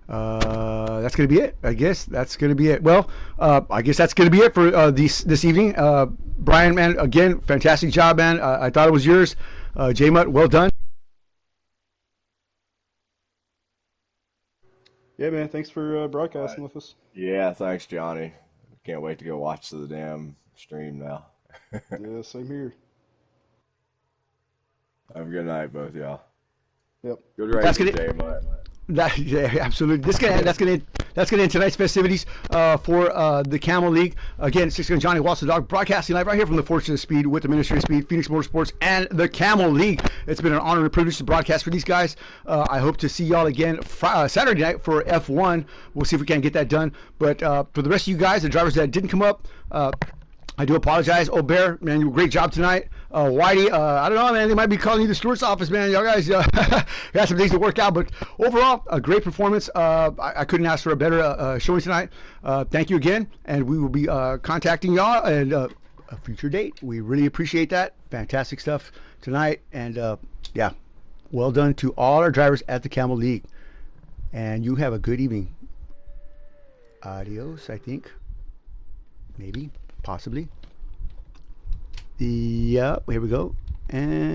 That's going to be it. I guess that's going to be it. Well, I guess that's going to be it for this evening. Brian, man, again, fantastic job, man. I thought it was yours. J Mutt, well done. Yeah, man, thanks for broadcasting with us. Yeah, thanks, Johnny. Can't wait to go watch the damn stream now. Yeah, same here. Have a good night, both of y'all. Yep. Good race, J Mutt. Yeah, absolutely. That's gonna end tonight's festivities for the Camel League. Again, 6 Johnny Walsh the Dog, broadcasting live right here from the Fortune of Speed with the Ministry of Speed, Phoenix Motorsports, and the Camel League. It's been an honor and a privilege to broadcast for these guys. I hope to see y'all again Saturday night for F1. We'll see if we can get that done. But for the rest of you guys, the drivers that didn't come up, I do apologize. Oh, Bear, man, you did a great job tonight. Whitey, I don't know, man. They might be calling you the Stewart's office, man. Y'all guys got some things to work out. But overall, a great performance. I couldn't ask for a better showing tonight. Thank you again. And we will be contacting y'all at a future date. We really appreciate that. Fantastic stuff tonight. And, yeah, well done to all our drivers at the Camel League. And you have a good evening. Adios, I think. Maybe. Possibly. Yeah, here we go. And